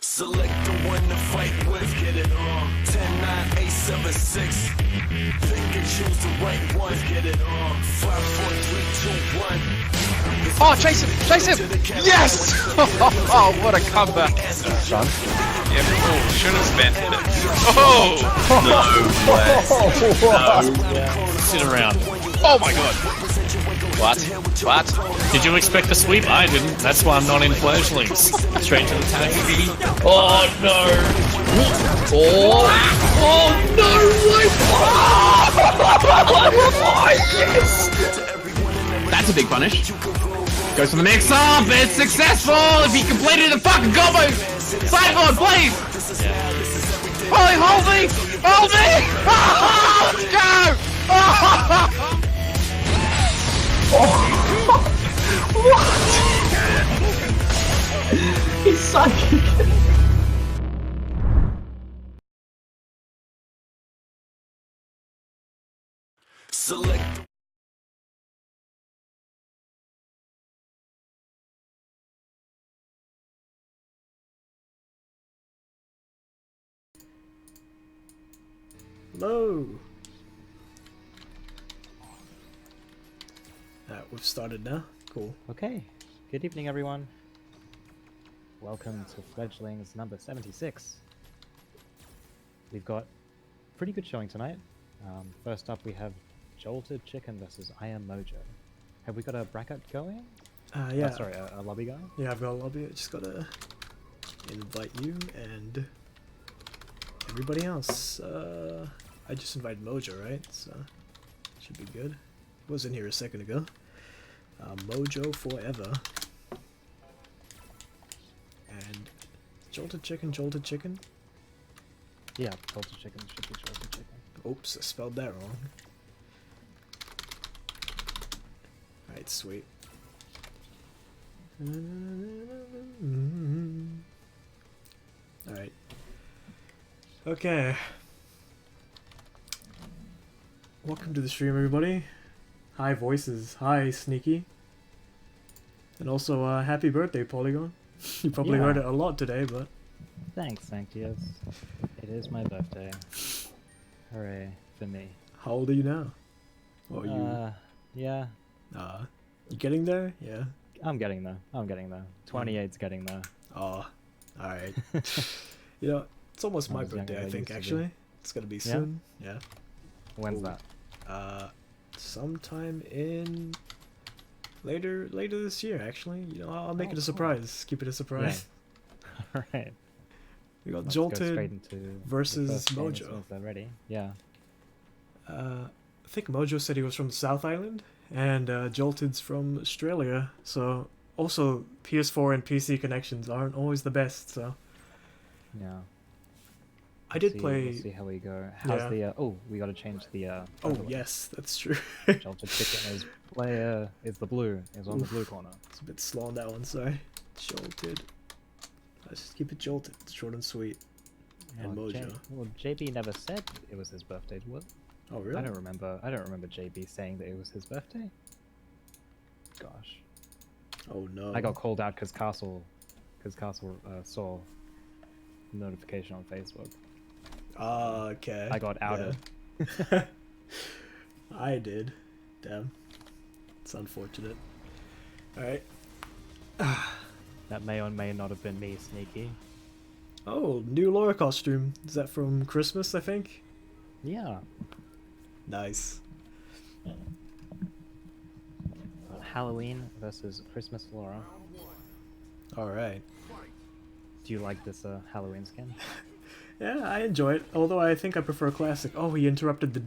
Select the one to fight with, get it on. 10, 9, 8, 7, 6. Think and choose the right one, get it on. 5, 4, 3, 2, 1. Oh, chase him! Chase him! Yes! Oh, what a comeback. Son. Yeah, oh, should have spent it. Oh! No way. Sit around. Oh my god. What? What? Did you expect the sweep? I didn't. That's why I'm not in Fledglings. Straight to the tag. Oh no! Oh! Oh no! Oh yes! That's a big punish. Goes for the mix up. It's successful. If he completed the fucking combo. Sideboard, please. Holy, hold me! Hold me! Let's go! What? He's psychic. Select. Hello. We've started now. Cool. Okay, good evening everyone. Welcome to Fledglings number 76. We've got a pretty good showing tonight. First up we have Jolted Chicken versus I Am Mojo. Have we got a bracket going? Yeah. Oh, sorry, a lobby going? Yeah, I've got a lobby. I just gotta invite you and everybody else. I just invited Mojo, right? So should be good. Was in here a second ago. Mojo forever. And Jolted Chicken, Jolted Chicken. Yeah, Jolted Chicken should be Jolted Chicken. Oops, I spelled that wrong. Alright, sweet. Alright. Okay. Welcome to the stream, everybody. Hi, Voices. Hi, Sneaky. And also, happy birthday, Polygon. You probably heard it a lot today, but... Thanks, Sanctius. It is my birthday. Hooray, for me. How old are you now? What are you? Yeah. You getting there? Yeah. I'm getting there. 28's getting there. Oh, alright. You know, it's almost my birthday, I think, actually. It's gonna be soon. Yeah. When's that? Sometime in later this year, actually. You know, I'll make it a surprise. Keep it a surprise. Yeah. Alright. We got Let's Jolted go straight into versus the first game as Mojo. soon as they're ready. Yeah. I think Mojo said he was from the South Island, and Jolted's from Australia. So also PS4 and PC connections aren't always the best. So Yeah. I did We'll play. see how we go. How's the oh, we got to change the Oh yes, that's true. Jolted Chicken is player is the blue is on the blue corner. It's a bit slow on that one. Sorry. Jolted. Let's just keep it Jolted. It's short and sweet. And Mojo. Well, JB never said it was his birthday, was it? Oh really? I don't remember JB saying that it was his birthday. Gosh. Oh no. I got called out because Castle saw the notification on Facebook. Okay. I got outed. Yeah. I did. Damn. It's unfortunate. Alright. That may or may not have been me, Sneaky. Oh, new Laura costume. Is that from Christmas, I think? Yeah. Nice. Halloween versus Christmas Laura. Alright. Do you like this Halloween skin? Yeah, I enjoy it. Although I think I prefer classic. Oh, he interrupted the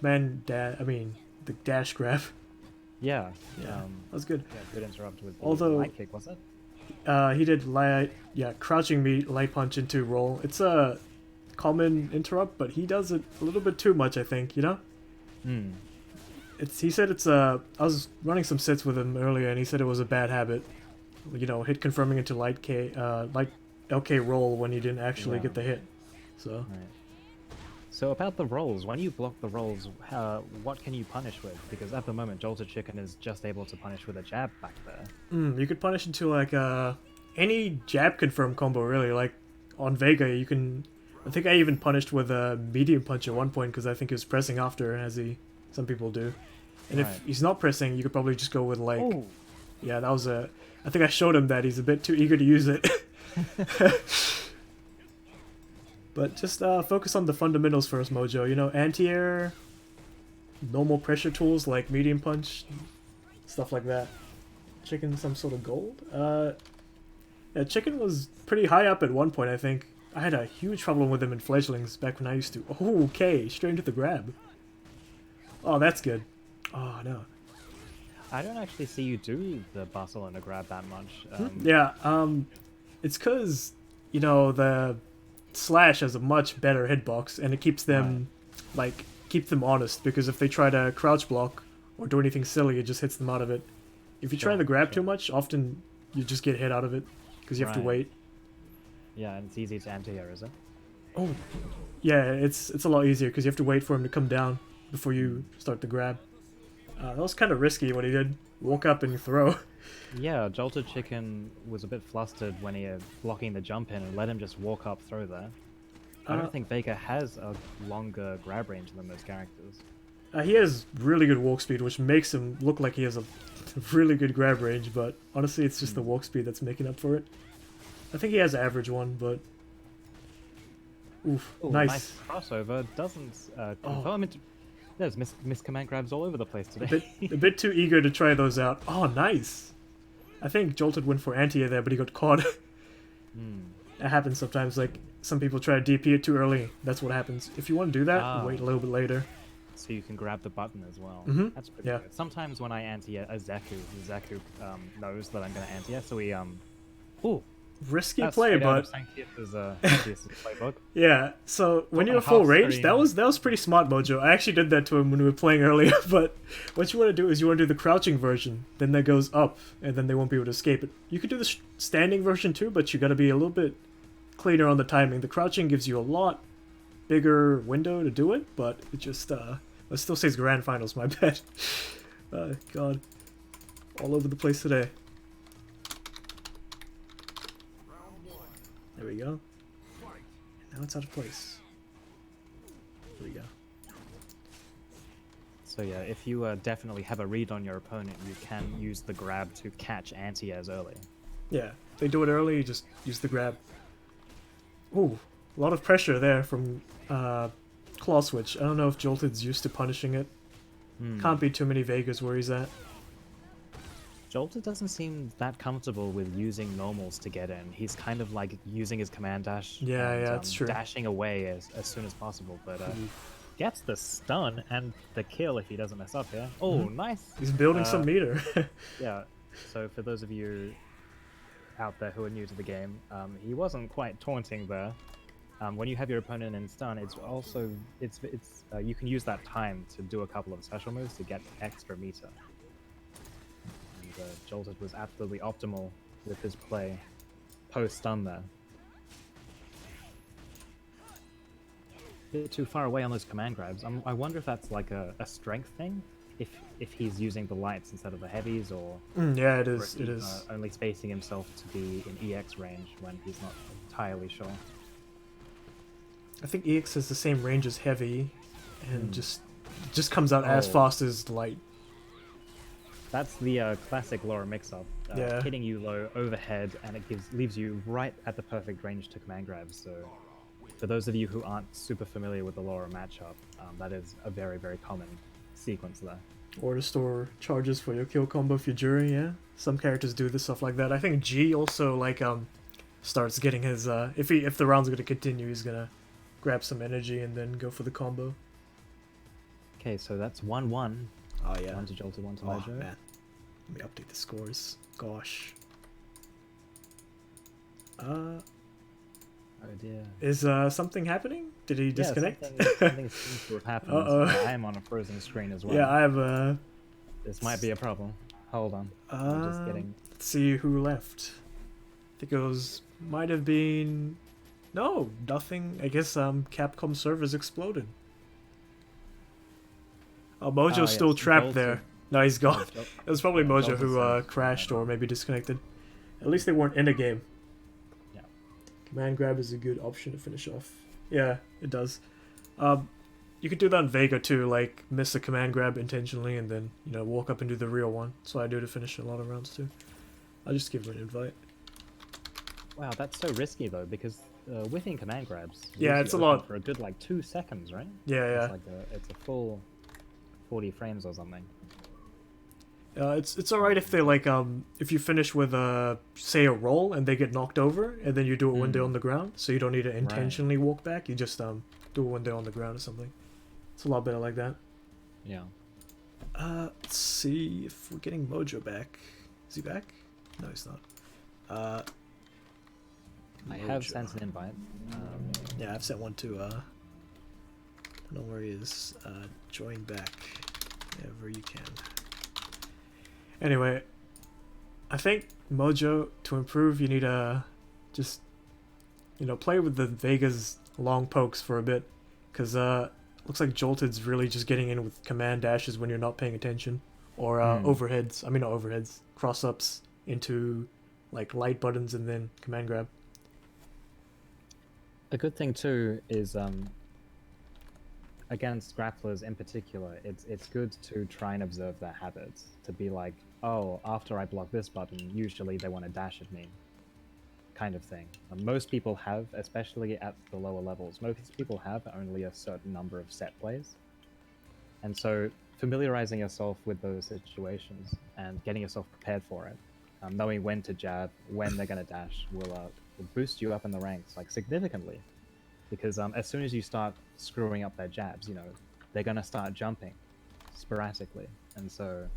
the dash grab. Yeah. Yeah, that was good. Yeah, good interrupt with the Although- light kick, was it? He did crouching meat, light punch into roll. It's a common interrupt, but he does it a little bit too much, I think, you know? Hmm. He said it's I was running some sits with him earlier, and he said it was a bad habit. You know, hit confirming into light LK roll when you didn't actually get the hit. So. Right. So about the rolls, when you block the rolls, what can you punish with? Because at the moment, Jolted Chicken is just able to punish with a jab back there. You could punish into like any jab confirm combo really. Like on Vega, you can... I think I even punished with a medium punch at one point because I think he was pressing after, as some people do. And Right. if he's not pressing, you could probably just go with like... Oh, Yeah, that was a... I think I showed him that he's a bit too eager to use it. But just focus on the fundamentals first, Mojo. You know, anti-air, normal pressure tools like medium punch, stuff like that. Chicken some sort of gold? Yeah, Chicken was pretty high up at one point, I think. I had a huge problem with him in Fledglings back when I used to... Oh, okay, straight into the grab. Oh, that's good. Oh, no. I don't actually see you do the Barcelona grab that much. Yeah, it's because, you know, the Slash has a much better hitbox, and it keeps them, like, keep them honest, because if they try to crouch block or do anything silly, it just hits them out of it. If you try to grab too much, often you just get hit out of it, because you have to wait. Yeah, and it's easy to anti-air, is it? Oh, yeah, it's a lot easier, because you have to wait for him to come down before you start the grab. That was kind of risky what he did. Walk up and throw. Yeah, Jolted Chicken was a bit flustered when he blocking the jump in and let him just walk up throw there. I don't think Vega has a longer grab range than most characters. He has really good walk speed, which makes him look like he has a really good grab range, but honestly it's just the walk speed that's making up for it. I think he has an average one, but... Oof, Ooh, nice. crossover. Doesn't confirm it. There's miss command grabs all over the place A today. bit too eager to try those out. Oh, nice. I think Jolted went for anti-air there, but he got caught. That happens sometimes. Like, some people try to DP it too early. That's what happens. If you want to do that, wait a little bit later. So you can grab the button as well. That's pretty Yeah. good. Sometimes when I anti-air a Zaku, Zaku knows that I'm going to anti-air, so he Ooh, Risky that's play, straight out but... of Sanctius' playbook. Yeah, so when you're On full half range, screen. that was pretty smart, Mojo. I actually did that to him when we were playing earlier, but what you want to do is you want to do the crouching version, then that goes up, and then they won't be able to escape it. You could do the standing version too, but you got to be a little bit cleaner on the timing. The crouching gives you a lot bigger window to do it, but it just, it still says Grand Finals, my bad. God. All over the place today. There we go. Now it's out of place. There we go. So yeah, if you definitely have a read on your opponent, you can use the grab to catch anti-airs early. Yeah, if they do it early, you just use the grab. Ooh, a lot of pressure there from Claw Switch. I don't know if Jolted's used to punishing it. Can't be too many Vegas where he's at. Jolted doesn't seem that comfortable with using normals to get in. He's kind of like using his command dash. Yeah, and, yeah, that's true. Dashing away as soon as possible, but gets the stun and the kill if he doesn't mess up here. Oh, nice. He's building some meter. Yeah. So for those of you out there who are new to the game, he wasn't quite taunting there. When you have your opponent in stun, it's also you can use that time to do a couple of special moves to get extra meter. And Jolted was absolutely optimal with his play post stun there. A bit too far away on those command grabs. I wonder if that's like a strength thing, if he's using the lights instead of the heavies, or Yeah, it or is. if It he's, is. only spacing himself to be in EX range when he's not entirely sure. I think EX has the same range as heavy, and just comes out as fast as light. That's the classic Laura mix-up. Yeah. Hitting you low overhead, and it leaves you right at the perfect range to command grabs. So, for those of you who aren't super familiar with the Laura matchup, that is a very, very common sequence there. Or to store charges for your kill combo if you're Jury, yeah. Some characters do this stuff like that. I think G also like starts getting his if the round's gonna continue, he's gonna grab some energy and then go for the combo. Okay, so that's 1-1. Oh yeah. One to Jolted, one to Oh Mojo. man. Let me update the scores. Gosh. Oh dear. Is something happening? Did he disconnect? Yeah, something seems to have happened. Uh-oh. I am on a frozen screen as well. Yeah, I have This might be a problem. Hold on. I'm just getting... let's see who left. I think it might have been no, nothing. I guess Capcom servers exploded. Oh, Mojo's still yes, trapped Jolted. there. No, he's gone. Jol- It was probably yeah, Mojo Jolted who sounds- crashed or maybe disconnected. At least they weren't in a game. Yeah. Command grab is a good option to finish off. Yeah, it does. You could do that in Vega too, like miss a command grab intentionally and then, you know, walk up and do the real one. That's what I do to finish a lot of rounds too. I'll just give her an invite. Wow, that's so risky though, because whiffing command grabs. Yeah, leaves it's you a open lot. for a good like 2 seconds, right? Yeah, yeah. It's like it's a full 40 frames or something. It's alright if they like if you finish with say a roll and they get knocked over and then you do it when they're on the ground, so you don't need to intentionally walk back. You just do it when they're on the ground or something. It's a lot better like that. Yeah. Let's see if we're getting Mojo back. Is he back? No, he's not. I have Mojo. sent an invite. Yeah, I've sent one to I don't know where he is. Join back whenever you can. Anyway, I think Mojo, to improve, you need to just, you know, play with the Vega's long pokes for a bit, because looks like Jolted's really just getting in with command dashes when you're not paying attention, or overheads. I mean, not overheads, cross ups into like light buttons and then command grab. A good thing too is against grapplers in particular, it's good to try and observe their habits. To be like, oh, after I block this button, usually they want to dash at me, kind of thing. Most people have, especially at the lower levels, most people have only a certain number of set plays. And so familiarizing yourself with those situations and getting yourself prepared for it, knowing when to jab, when they're going to dash, will boost you up in the ranks like significantly. Because as soon as you start screwing up their jabs, you know, they're going to start jumping sporadically. And so,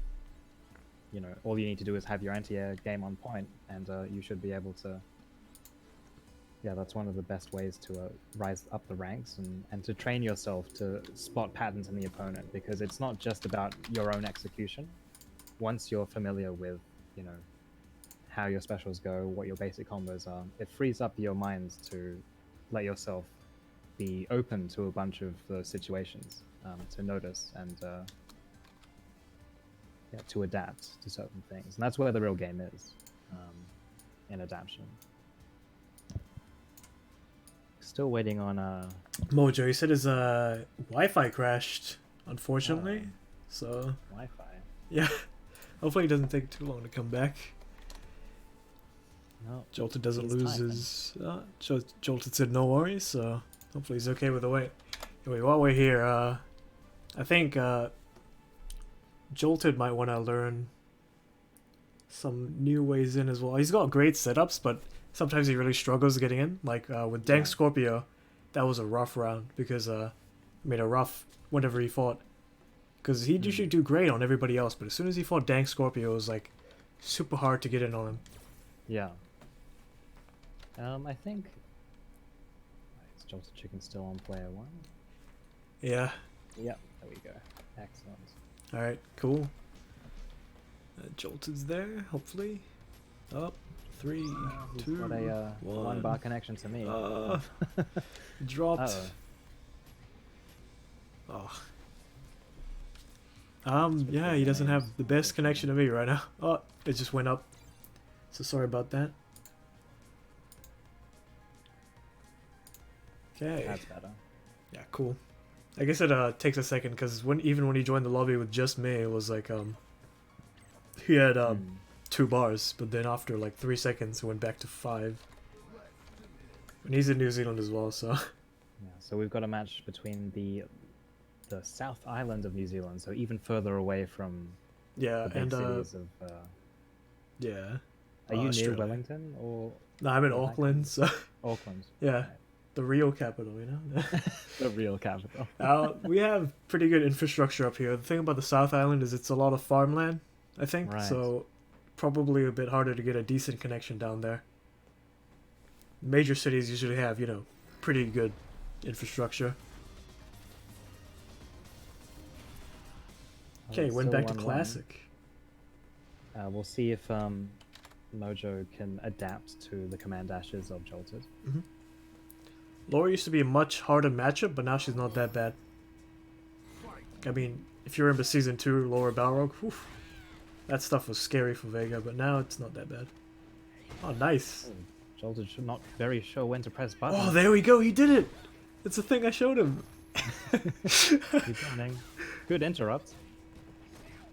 you know, all you need to do is have your anti-air game on point, and you should be able to... Yeah, that's one of the best ways to rise up the ranks and to train yourself to spot patterns in the opponent, because it's not just about your own execution. Once you're familiar with, you know, how your specials go, what your basic combos are, it frees up your minds to let yourself be open to a bunch of those situations, to notice and to adapt to certain things. And that's where the real game is, in adaptation. Still waiting on Mojo, he said his Wi-Fi crashed, unfortunately. So Wi-Fi. yeah, hopefully it doesn't take too long to come back. No, Jolted doesn't he's lose typing. his... Jolted said no worries, so hopefully he's okay with the wait. Anyway, while we're here, I think Jolted might want to learn some new ways in as well. He's got great setups, but sometimes he really struggles getting in. Like with Dank Scorpio, that was a rough round, because a rough whenever he fought. Because he'd usually do great on everybody else, but as soon as he fought Dank Scorpio, it was like super hard to get in on him. Yeah. I think... Is Jolted Chicken still on player 1? Yeah. Yep, there we go. Excellent. Alright, cool. Jolted's there, hopefully. Up. 3, He's 2, got a 1 bar connection to me. Dropped. Uh-oh. Oh. Yeah, he doesn't have the best connection to me right now. Oh, it just went up. So sorry about that. Okay. That's better. Yeah, cool. I guess it takes a second, because even when he joined the lobby with just me, it was like he had 2 bars, but then after like 3 seconds it went back to 5. And he's in New Zealand as well, so Yeah, so we've got a match between the South Island of New Zealand, so even further away from yeah, the big and cities of... yeah. Are you near Australia. Wellington or No, I'm in or Auckland, so Auckland? yeah, Right. the real capital, you know. The real capital. We have pretty good infrastructure up here. The thing about the South Island is it's a lot of farmland, I think, Right. so probably a bit harder to get a decent connection down there. Major cities usually have, you know, pretty good infrastructure. Okay, went Still back to 1-1. classic. We'll see if Mojo can adapt to the command dashes of Jolted. Laura used to be a much harder matchup, but now she's not that bad. I mean, if you remember Season 2, Laura Balrog, whew, that stuff was scary for Vega, but now it's not that bad. Oh, nice. Jolted should not very sure when to press buttons. Oh, there we go. He did it. It's a thing I showed him. He's running. Good interrupt.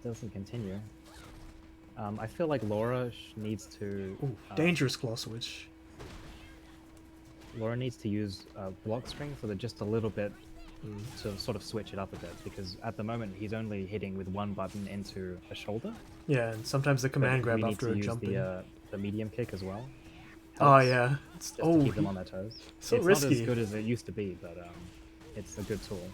Doesn't continue. I feel like Laura needs to... Ooh, dangerous claw switch. Laura needs to use block string for just a little bit to sort of switch it up a bit, because at the moment he's only hitting with one button into a shoulder. Yeah, and sometimes the command grab we need after to a use jump in. the medium kick as well. Oh Helps yeah. just to keep them on their toes. so it's risky. not as good as it used to be, but it's a good tool.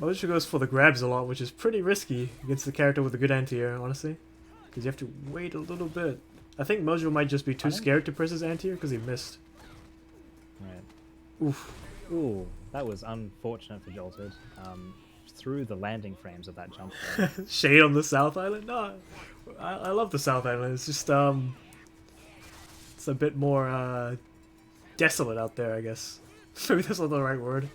Mojo goes for the grabs a lot, which is pretty risky against the character with a good anti-air, honestly. Because you have to wait a little bit. I think Mojo might just be too scared to press his anti-air because he missed. Right. Oof. Ooh, that was unfortunate for Jolted. Through the landing frames of that jump. Shade on the South Island? No, I love the South Island. It's just it's a bit more desolate out there, I guess. Maybe that's not the right word.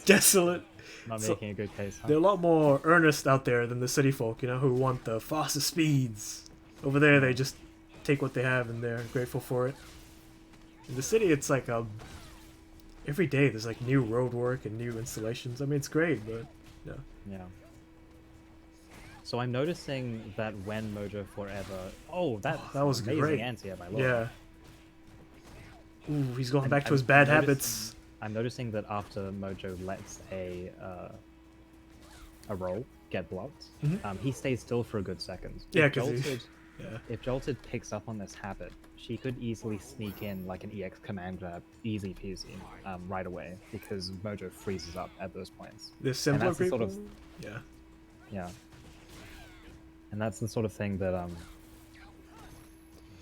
Desolate. Not So- making a good case, huh? They're a lot more earnest out there than the city folk, you know, who want the fastest speeds. Over there, they just take what they have and they're grateful for it. In the city, it's like every day there's like new road work and new installations. I mean, it's great, but no. Yeah. So I'm noticing that when Mojo Forever... Oh, that was amazing great. anti-air by Laura. Yeah. Ooh, he's going back to I'm his bad noticing- habits. I'm noticing that after Mojo lets a roll get blocked, he stays still for a good second. Yeah, If 'cause he- Jolted, Yeah. if Jolted picks up on this habit, she could easily sneak in like an EX command grab, easy peasy, right away, because Mojo freezes up at those points. The simpler that's the people. sort of- Yeah. Yeah. And that's the sort of thing that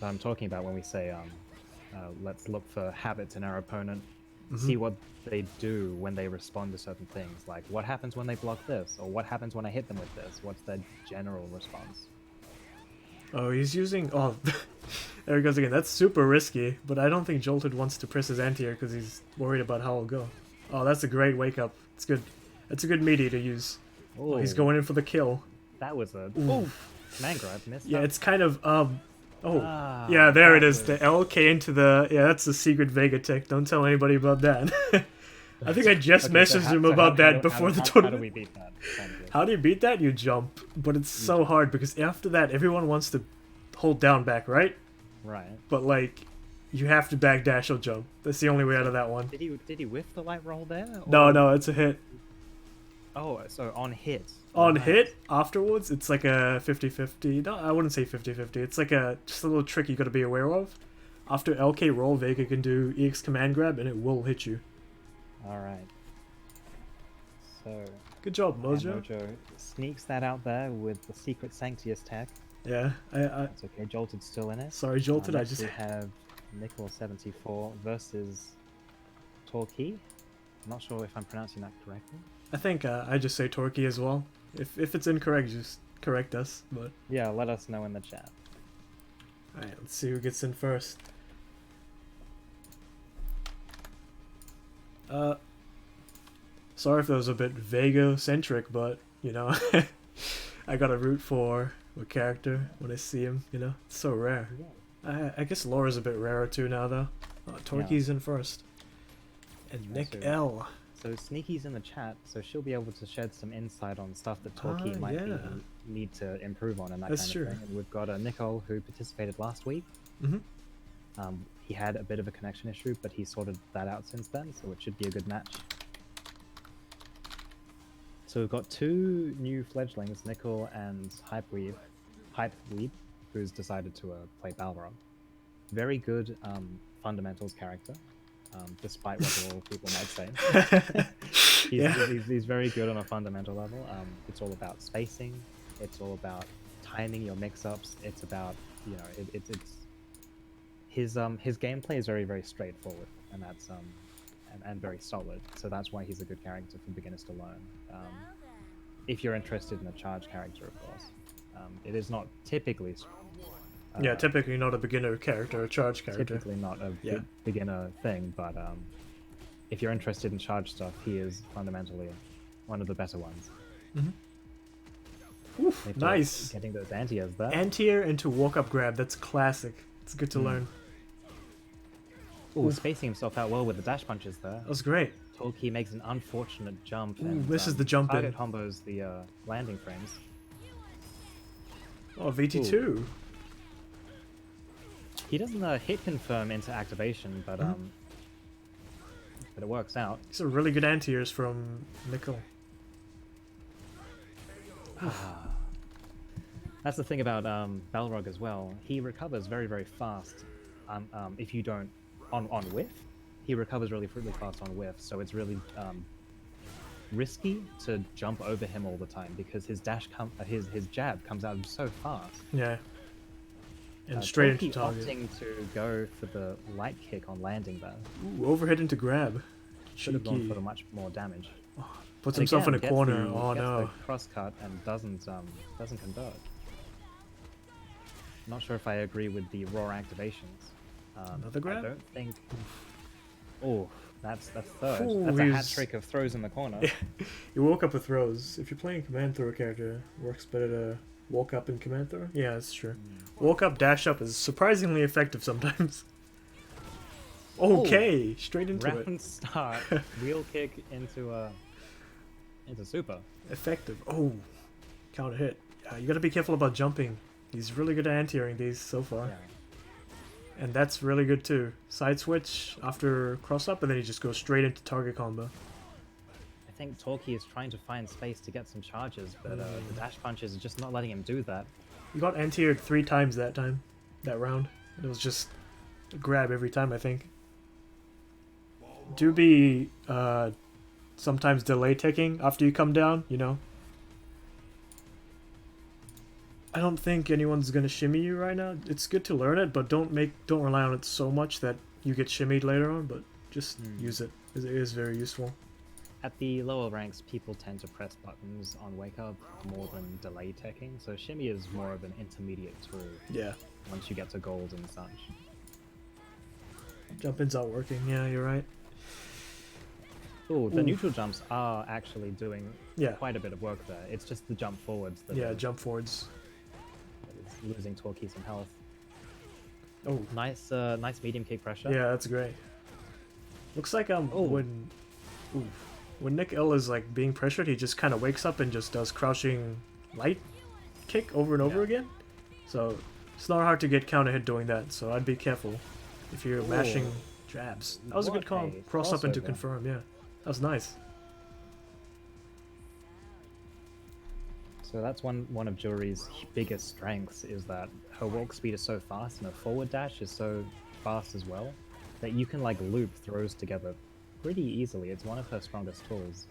I'm talking about when we say let's look for habits in our opponent, see what they do when they respond to certain things, like what happens when they block this, or what happens when I hit them with this, what's their general response. Oh, he's using... Oh, there he goes again. That's super risky, but I don't think Jolted wants to press his anti-air because he's worried about how it'll go. Oh, that's a great wake-up. It's good. That's a good meaty to use. Oh, he's going in for the kill. That was a command grab, missed Yeah, up. it's kind of... Oh, Ah, yeah, there it that is. was- The LK into the... Yeah, that's the secret Vega tech. Don't tell anybody about that. I think I just Okay, so messaged how- him so about how- that before the how tournament. do we beat that? Thank you. How do you beat that? You jump. But it's so hard because after that, everyone wants to hold down back, right? Right. But, like, you have to backdash or jump. That's the only way out of that one. Did he whiff the light roll there? No, or- no, it's a hit. Oh, so on hit. On Nice. hit, afterwards, it's like a 50-50. No, I wouldn't say 50-50. It's like just a little trick you gotta be aware of. After LK roll, Vega can do EX command grab and it will hit you. Alright. So, Good job, and Mojo. Mojo sneaks that out there with the secret Sanctius tech. Yeah, That's okay, Jolted's still in it. sorry, Jolted, I Next just... we have Nickel74 versus Torquay. I'm not sure if I'm pronouncing that correctly. I think I just say Torquay as well. If it's incorrect, just correct us. But Yeah, let us know in the chat. alright, let's see who gets in first. Sorry if that was a bit Vega-centric, but, you know, I gotta root for a character when I see him, you know? It's so rare. I guess Laura's a bit rarer too now, though. Torquay's in first. And Nick so- L. So Sneaky's in the chat, so she'll be able to shed some insight on stuff that Torquay might need to improve on and that That's kind true. of thing. And we've got Nicole who participated last week. Mhm. He had a bit of a connection issue, but he sorted that out since then, so it should be a good match. So we've got two new fledglings, Nicole and Hypeweeb, who's decided to play Balrog. Very good fundamentals character, despite what all people might say. He's very good on a fundamental level. It's all about spacing. It's all about timing your mix-ups. It's about, you know, it's his gameplay is very, very straightforward, and that's and very solid. So that's why he's a good character for beginners to learn. If you're interested in a charge character, of course. It is not typically. Yeah, typically not a beginner character, a charge character. Typically not a beginner thing, but if you're interested in charge stuff, he is fundamentally one of the better ones. Mm-hmm. Oof, Maybe nice. Getting those anti-airs there. Anti-air into walk-up grab, that's classic. It's good to learn. Ooh, spacing himself out well with the dash punches there. That was great. Torquay makes an unfortunate jump. Ooh, and misses the jump target in. combos the landing frames. Oh, VT2. He doesn't hit confirm into activation, but it works out. These are really good anti-airs from Nickel. That's the thing about Balrog as well. He recovers very, very fast. If you don't on whiff, he recovers really fast on whiff. So it's really risky to jump over him all the time because his his jab comes out so fast. Yeah. And straight Torquay into target. opting to go for the light kick on landing there. Ooh, overhead into grab. Should have gone Cheeky. for much more damage. Puts And himself again, in a gets corner. the- Oh gets no. the cross cut and doesn't convert. Not sure if I agree with the raw activations. Another grab? I don't think. Oh, that's third. Ooh, That's a hat he's- trick of throws in the corner. You woke up with throws. If you're playing command throw character, it works better to walk up in command throw. Yeah, that's true. Walk up, dash up is surprisingly effective sometimes. Okay, straight into it. Round start, wheel kick into super. Effective. Oh, counter hit. You gotta be careful about jumping. He's really good at anti-airing these so far. Yeah. And that's really good too. Side switch after cross up, and then he just goes straight into target combo. I think Torquay is trying to find space to get some charges, but the dash punches are just not letting him do that. He got anti-aired 3 times that round. It was just a grab every time, I think. Do be sometimes delay ticking after you come down, you know. I don't think anyone's gonna shimmy you right now. It's good to learn it, but don't rely on it so much that you get shimmied later on, but just use it. It is very useful. At the lower ranks, people tend to press buttons on wake up more than delay teching, so shimmy is more of an intermediate tool Yeah. once you get to gold and such. Jump-ins are working, yeah, you're right. Oh, the Oof. neutral jumps are actually doing Yeah. quite a bit of work there. It's just the jump forwards that Yeah, are jump forwards. losing Torquay some health. Oh, Nice medium kick pressure. yeah, that's great. Looks like when Nick L is like being pressured, he just kind of wakes up and just does crouching light kick over and over again. So it's not hard to get counter hit doing that. So I'd be careful if you're mashing jabs. That was a good call. What a Cross up into crossover. confirm. Yeah, that was nice. So that's one of Jury's biggest strengths is that her walk speed is so fast and her forward dash is so fast as well that you can like loop throws together pretty easily. It's one of her strongest tools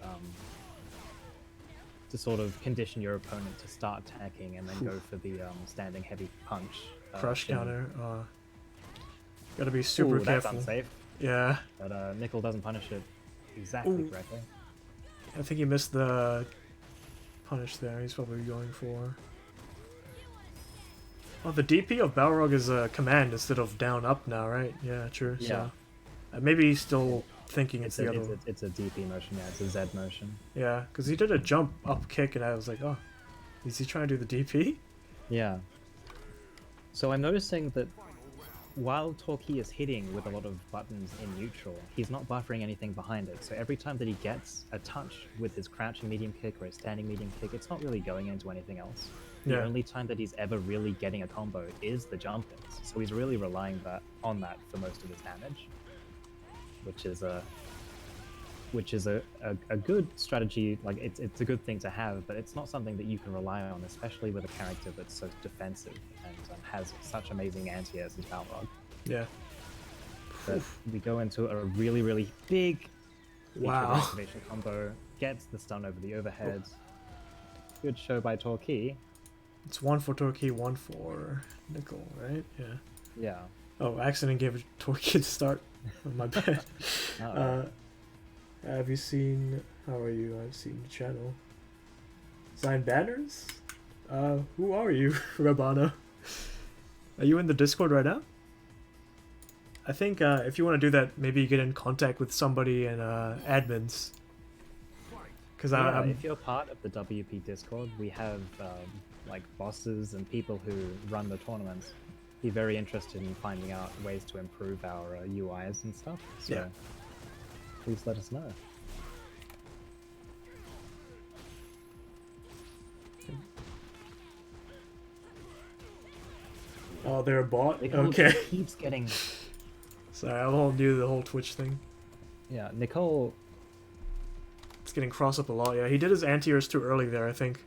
to sort of condition your opponent to start attacking and then go for the standing heavy punch. Crush shimmy. counter. Gotta be super Ooh, that's careful. unsafe. Yeah, But Nickel doesn't punish it exactly Ooh. correctly. I think he missed the punish there. He's probably going for. Oh, the DP of Balrog is a command instead of down up now, right? Yeah, true. Yeah. So, maybe he's still thinking it's the other one. It's a DP motion, yeah, it's a Z motion. Yeah, because he did a jump up kick, and I was like, oh, is he trying to do the DP? Yeah. So I'm noticing that while Torquay is hitting with a lot of buttons in neutral, he's not buffering anything behind it. So every time that he gets a touch with his crouching medium kick or his standing medium kick, it's not really going into anything else. The Yeah. only time that he's ever really getting a combo is the jump ins. So he's really relying on that for most of his damage, which is a good strategy. Like it's a good thing to have, but it's not something that you can rely on, especially with a character that's so defensive and has such amazing anti-airs as Balrog. Yeah. But we go into a really, really big feature Wow. activation combo, gets the stun over the overhead. Good show by Torquay. It's 1 for Torquay, 1 for Nickel, right? Yeah. Yeah. Oh, accident gave Torquay to start. Oh, my bad. Have you seen? How are you? I've seen the channel. Sign banners? Who are you, Rabano? Are you in the Discord right now? I think if you want to do that, maybe you get in contact with somebody in admins. Because Yeah, I'm if you're part of the WP Discord, we have like bosses and people who run the tournaments. be very interested in finding out ways to improve our UIs and stuff. So Yeah. please let us know. Oh, they're a bot? Nicole Okay. keeps getting... Sorry, I'm all new to the whole Twitch thing. Yeah, Nicole... It's getting cross up a lot, yeah. He did his anti-airs too early there, I think.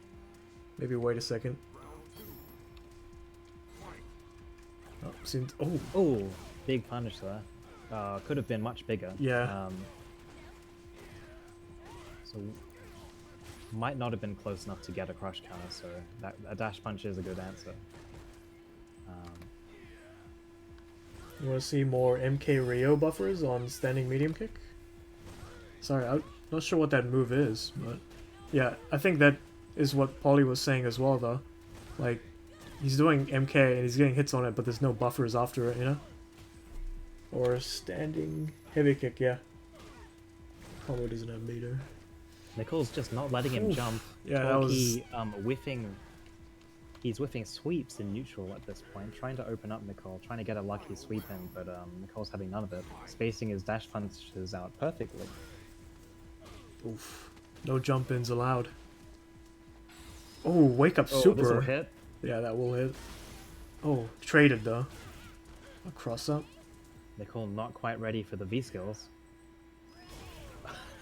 Maybe wait a second. Oh, seemed... Oh, Oh, big punish there. Could have been much bigger. Yeah. So might not have been close enough to get a crush counter, so a dash punch is a good answer. you want to see more MK Rio buffers on standing medium kick? Sorry, I'm not sure what that move is, but... Yeah, I think that is what Paulie was saying as well, though. Like, he's doing MK and he's getting hits on it, but there's no buffers after it, you know? Or standing heavy kick, yeah. Combo doesn't have meter. Nicole's just not letting him Oof. jump. Yeah, that was... whiffing. He's whiffing sweeps in neutral at this point, trying to open up Nicole, trying to get a lucky sweep in, but Nicole's having none of it. Spacing his dash punches out perfectly. Oof. No jump-ins allowed. Oh, wake up Oh, super. this'll hit. Yeah, that will hit. Oh, traded though. A cross up. Nicole not quite ready for the V skills.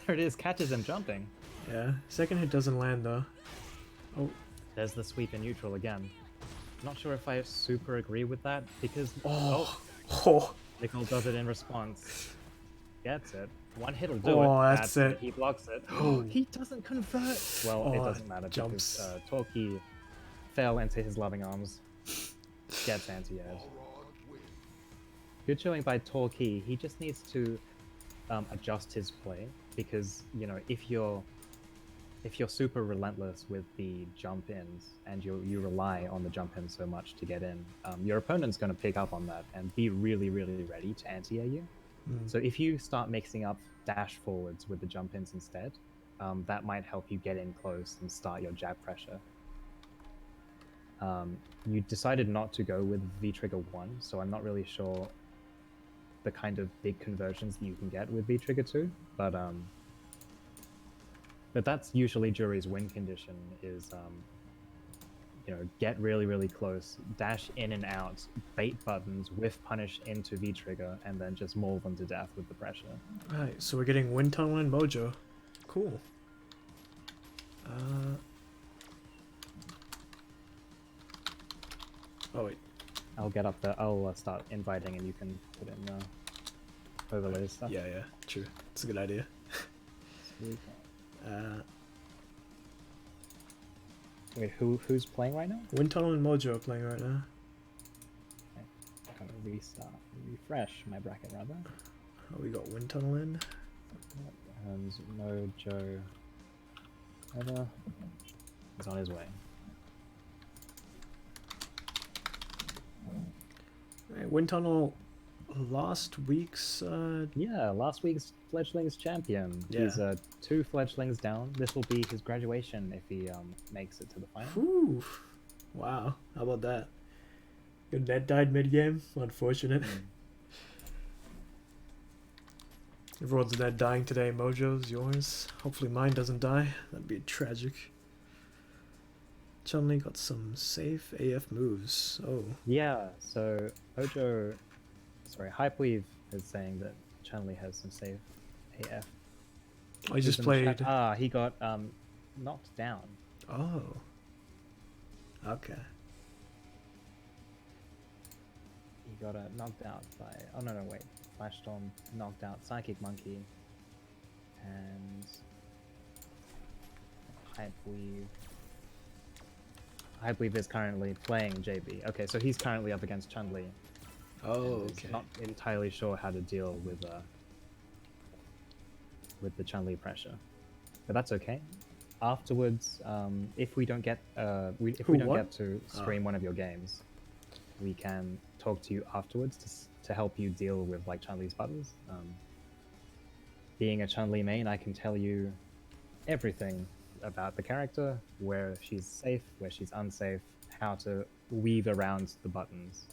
There it is, catches him jumping. Yeah, second hit doesn't land though. Oh, There's the sweep in neutral again. Not sure if I super agree with that because oh, Nicole does it in response. Gets it. One hit'll do Oh, it. that's it. He blocks it. Oh. He doesn't convert. Well, it Oh, doesn't matter jumps. because Torquay fell into his loving arms. Gets anti-aired. Good showing by Torquay. He just needs to adjust his play because if you're super relentless with the jump ins and you rely on the jump in so much to get in, your opponent's going to pick up on that and be really, really ready to anti-air you. So if you start mixing up dash forwards with the jump ins instead, that might help you get in close and start your jab pressure. You decided not to go with V-Trigger 1, so I'm not really sure the kind of big conversions that you can get with V-Trigger 2, but that's usually Jury's win condition is, get really, really close, dash in and out, bait buttons, whiff punish into V-Trigger, and then just maul them to death with the pressure. right. So we're getting Wind Tunnel and Mojo. Cool. Oh wait. I'll start inviting and you can put in overlays stuff. Yeah, true. It's a good idea. Sweet. Wait, who's playing right now? Wind Tunnel and Mojo are playing right now. Okay. Gotta refresh my bracket rather. Oh, we got Wind Tunnel in. And Mojo over is on his way. Right, Wind Tunnel last week's Last week's Fledgling's champion. Yeah. He's 2 Fledglings down. This will be his graduation if he makes it to the final. Whew. Wow, how about that? Your net died mid-game? Unfortunate. Everyone's net dying today. Mojo's yours. Hopefully mine doesn't die. That'd be tragic. Chun-Li got some safe AF moves. Oh. Yeah, so Hypeweave is saying that Chun-Li has some safe AF. I just Who's in the played... chat? He got knocked down. Oh. Okay. He got knocked out by... Oh, no, wait. Flash Storm knocked out Psychic Monkey. And... Hypeweave is currently playing JB. Okay, so he's currently up against Chun-Li. Oh, and okay. is not entirely sure how to deal with the Chun-Li pressure. But that's okay. Afterwards, if we don't get get to stream one of your games, we can talk to you afterwards to help you deal with like Chun-Li's buttons. Being a Chun-Li main, I can tell you everything about the character, where she's safe, where she's unsafe, how to weave around the buttons.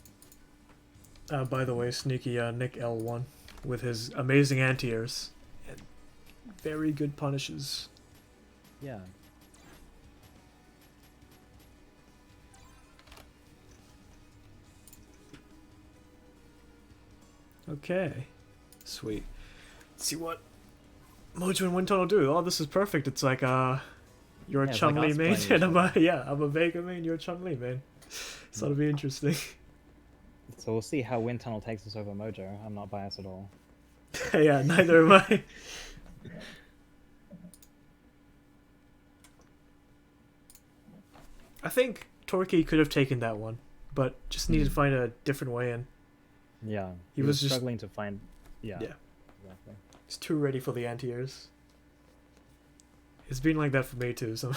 By the way, sneaky Nick L1 with his amazing anti-airs and very good punishes. Yeah. Okay, sweet. Let's see what Mojo and Winton will do. Oh, this is perfect. It's like you're a Yeah, it's like Chun-Li us main, playing and each I'm a Vega main. You're a Chun-Li main. So it'll be interesting. So we'll see how Wind Tunnel takes us over Mojo. I'm not biased at all. Yeah, neither am I. I think Torquay could have taken that one, but just needed to find a different way in. Yeah. He was was just- struggling to find. Yeah. Yeah. Exactly. He's too ready for the anti-airs. It's been like that for me too, so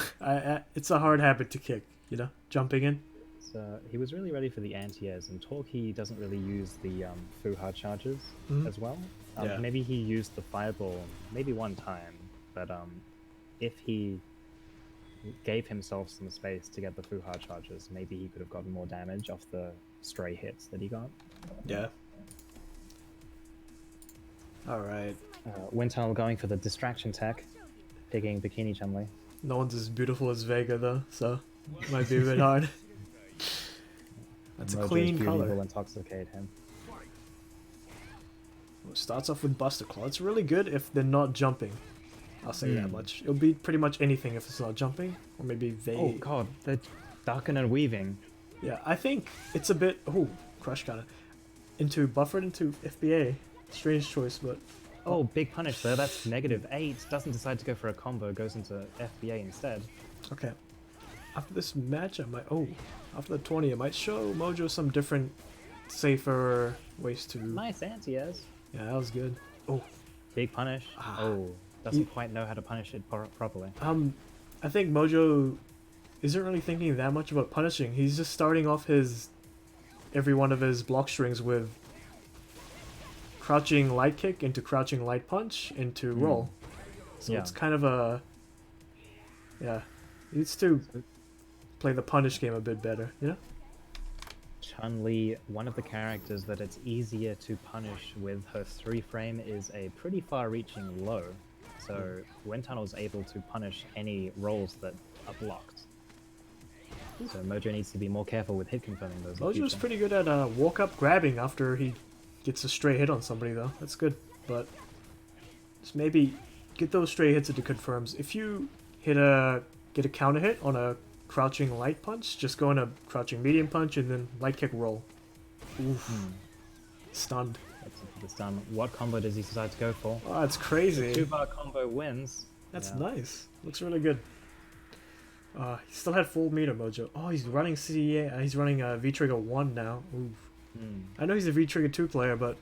it's a hard habit to kick, you know, jumping in. So he was really ready for the anti-airs, and Torquay doesn't really use the Fuha charges Mhm. as well. Yeah. Maybe he used the fireball maybe one time, but if he gave himself some space to get the Fuha charges, maybe he could have gotten more damage off the stray hits that he got. Yeah. Alright. Wind Tunnel going for the distraction tech, picking Bikini Chun-Li. No one's as beautiful as Vega though, so it might be a bit hard. That's a Mojo's clean beauty color. will intoxicate him. Starts off with Buster Claw. It's really good if they're not jumping. I'll say that Hmm. much. It'll be pretty much anything if it's not jumping, or maybe Oh god, the darken and weaving. Yeah, I think it's a bit. Oh, crush kind of into buffered into FBA. Strange choice, but Oh, big punish there. That's -8. Doesn't decide to go for a combo. Goes into FBA instead. okay. After this match, I might. Oh, after the 20, I might show Mojo some different, safer ways to. Nice anti-airs. Yeah, that was good. Oh, Big punish. Ah. Oh, doesn't quite know how to punish it properly. I think Mojo isn't really thinking that much about punishing. He's just starting off every one of his block strings with crouching light kick into crouching light punch into roll. So Yeah. it's kind of a he needs to play the punish game a bit better, you know? Chun-Li, one of the characters that it's easier to punish with her 3-frame is a pretty far-reaching low. So Wind Tunnel is able to punish any rolls that are blocked. So Mojo needs to be more careful with hit confirming those. in the Mojo's future. pretty good at walk up grabbing after he gets a stray hit on somebody though. That's good. But just maybe get those stray hits into confirms. If you get a counter hit on a crouching light punch, just go in a crouching medium punch and then light kick roll. Oof. Stunned. That's the stun. What combo does he decide to go for? Oh, that's crazy. 2-bar combo wins. That's Yeah. nice. Looks really good. He still had full meter Mojo. Oh, he's running CDA. He's running V-Trigger 1 now. Oof. I know he's a V-Trigger 2 player, but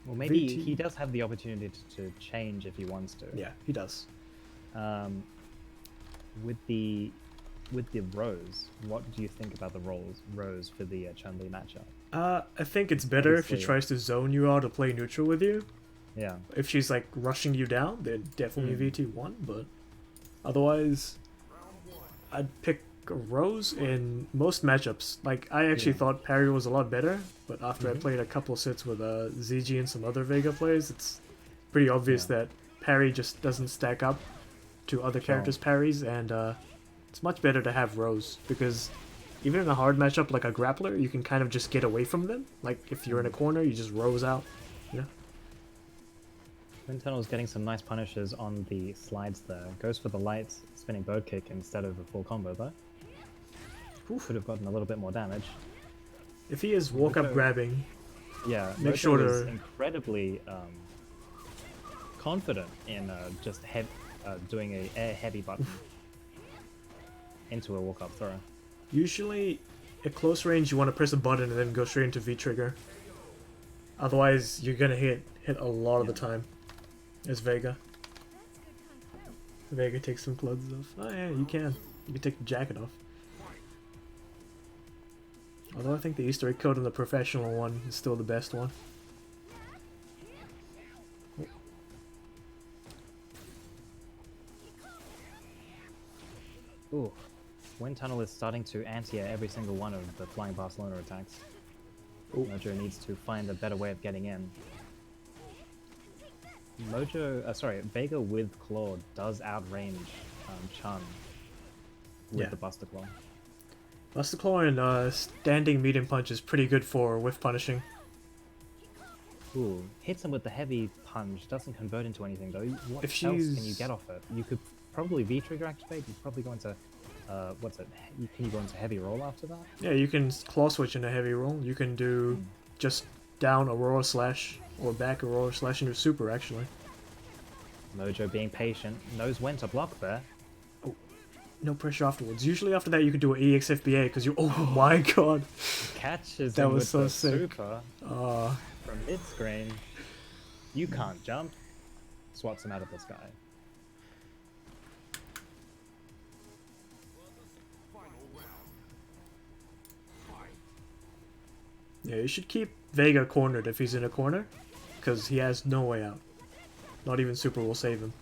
Well, maybe VT. he does have the opportunity to change if he wants to. yeah, he does. With the Rose, what do you think about the Rose for the Chun-Li matchup? I think it's better if she Obviously- tries to zone you out to play neutral with you. Yeah. If she's like rushing you down, then definitely VT1, but otherwise I'd pick Rose in most matchups. Like I actually thought Parry was a lot better, but after I played a couple of sets with ZG and some other Vega players, it's pretty obvious that Parry just doesn't stack up to other characters' parries, and it's much better to have Rose because even in a hard matchup like a grappler, you can kind of just get away from them. Like if you're in a corner, you just Rose out. You know? Wind Tunnel's getting some nice punishes on the slides there. Goes for the light spinning bird kick instead of a full combo though. Could have gotten a little bit more damage. If he is walk up grabbing, Yeah, Make Mojo sure is to- incredibly confident in just doing a air heavy button into a walk up throw. usually at close range you want to press a button and then go straight into V trigger. Otherwise you're gonna hit a lot of the time. As Vega. Vega takes some clothes off. Oh yeah, you can. You can take the jacket off. Although I think the Easter egg code on the professional one is still the best one. Ooh, Wind Tunnel is starting to anti-air every single one of the Flying Barcelona attacks. Mojo needs to find a better way of getting in. Vega with Claw does outrange Chun with Yeah. the Buster Claw. Buster Claw and standing medium punch is pretty good for whiff punishing. Ooh, hits him with the heavy punch, doesn't convert into anything though. What If else she's- can you get off it? You could probably V-trigger activate, you probably go into, can you go into heavy roll after that? Yeah, you can claw switch into heavy roll. You can do just down Aurora Slash or back Aurora Slash into super actually. Mojo being patient, knows when to block there. No pressure afterwards. Usually after that you could do an EXFBA because you. Oh my god. Catches That him was with so the sick. super Uh, from mid-screen. You can't jump. Swats him out of the sky. yeah, you should keep Vega cornered if he's in a corner because he has no way out. Not even super will save him.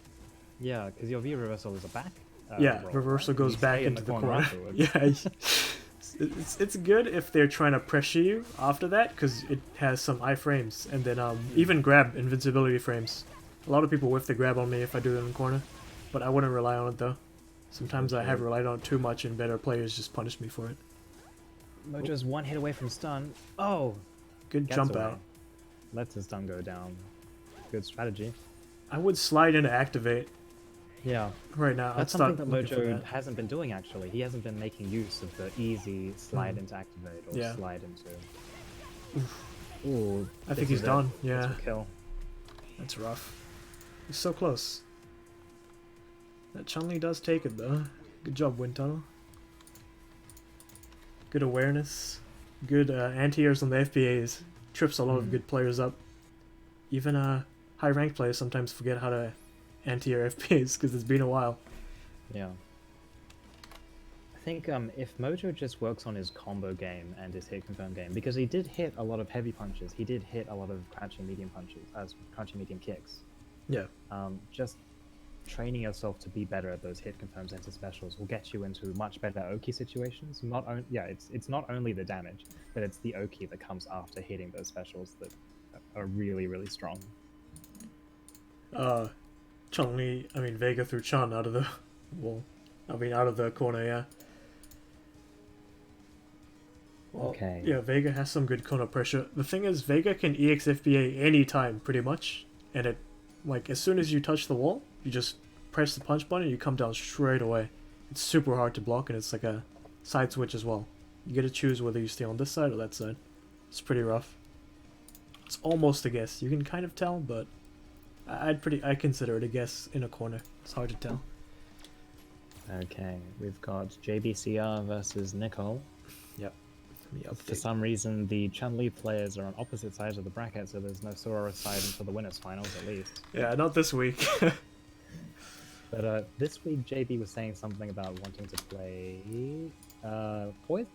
Yeah, because your V reversal is a back. Yeah, roll, reversal right? goes You back stay in into the corner. afterwards. Yeah, it's good if they're trying to pressure you after that because it has some iframes and then even grab invincibility frames. A lot of people whiff the grab on me if I do it in the corner, but I wouldn't rely on it though. Sometimes I have relied on it too much and better players just punish me for it. Mojo's one hit away from stun. Oh, Good gets jump away. out. Lets his stun go down. Good strategy. I would slide into activate Yeah, right now. that's I'd something start that looking for Mojo that. hasn't been doing actually. He hasn't been making use of the easy slide into activate or Yeah. slide into. Ooh, I think this he's is it. done. This Yeah, will kill. that's rough. He's so close. That Chun-Li does take it though. Good job, Wind Tunnel. Good awareness. Good anti-airs on the FPAs. Trips a lot of good players up. Even high ranked players sometimes forget how to anti-air FPAs because it's been a while. Yeah. I think if Mojo just works on his combo game and his hit confirm game, because he did hit a lot of heavy punches, he did hit a lot of crouching medium punches, crouching medium kicks. Yeah. Just training yourself to be better at those hit confirms into specials will get you into much better Oki situations. It's not only the damage, but it's the Oki that comes after hitting those specials that are really, really strong. Chun-Li, I mean Vega threw Chun out of the wall. I mean out of the corner, yeah. Well, Okay. Yeah, Vega has some good corner pressure. The thing is, Vega can EXFBA anytime, pretty much. And it, like, as soon as you touch the wall, you just press the punch button and you come down straight away. It's super hard to block and it's like a side switch as well. You get to choose whether you stay on this side or that side. It's pretty rough. It's almost a guess. You can kind of tell, but I consider it a guess in a corner. It's hard to tell. Okay, we've got JBCR versus Nicole. Yep. Let me For update. some reason, the Chun-Li players are on opposite sides of the bracket, so there's no Sora side until the winners' finals, at least. Yeah, not this week. But this week, JB was saying something about wanting to play Poison.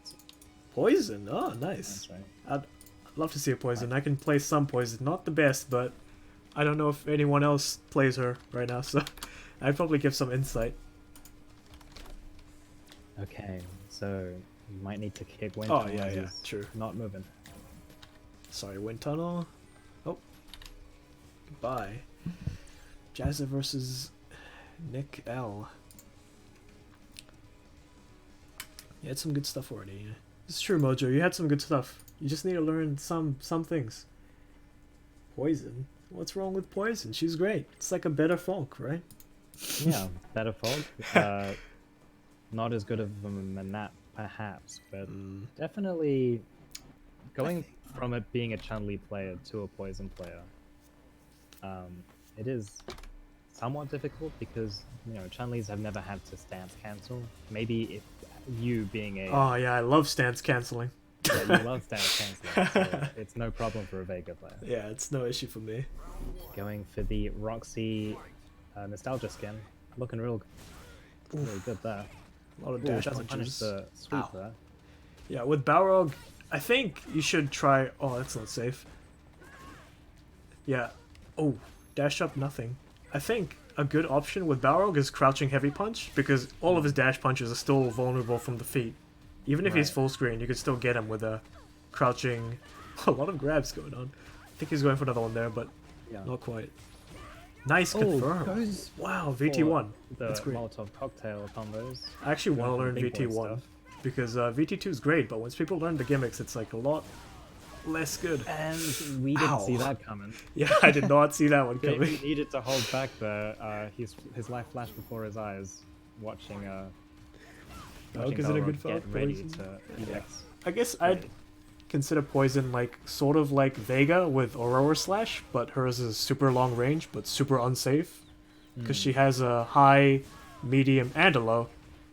Poison. Oh, nice. That's right. I'd love to see a Poison. I can play some Poison. Not the best, but I don't know if anyone else plays her right now, so I'd probably give some insight. Okay, so you might need to kick Wind Oh, Tunnel yeah, as yeah, he's true. not moving. Sorry, Wind Tunnel. Oh. Goodbye. Jazza versus Nick L. You had some good stuff already. Yeah. It's true, Mojo. You had some good stuff. You just need to learn some things. Poison? What's wrong with Poison? She's great. It's like a better Folk, right? Yeah, better Fog. Not as good of a Manat, perhaps, but definitely going from it being a Chun-Li player to a Poison player. It is somewhat difficult because, you know, Chun-Lis have never had to stance cancel. Maybe if you being a... Oh, yeah, I love stance canceling. Yeah, you love stance canceling, so it's no problem for a Vega player. Yeah, it's no issue for me. Going for the Roxy Nostalgia skin. Looking really good there. A lot of Ooh, dash doesn't punish punches. the sweep Ow. there. Yeah, with Balrog, I think you should try... Oh, that's not safe. Yeah. Oh, dash up, nothing. I think a good option with Balrog is crouching heavy punch, because all of his dash punches are still vulnerable from the feet. Even if he's Right. full screen, you could still get him with a crouching A lot of grabs going on. I think he's going for another one there, but Yeah. not quite. Nice confirm. goes Wow, VT1. The That's great. Molotov cocktail combos. I actually want to for learn big boy VT1 stuff. because VT2 is great, but once people learn the gimmicks, it's like a lot less good. And we didn't see Ow. that coming. Yeah, I did not see that one He coming. needed to hold back there. His life flashed before his eyes, watching. Watching is it a Balrog good fight? get ready Poison? to EX. I guess I'd consider Poison like sort of like Vega with Aurora Slash, but hers is super long range, but super unsafe because she has a high, medium, and a low.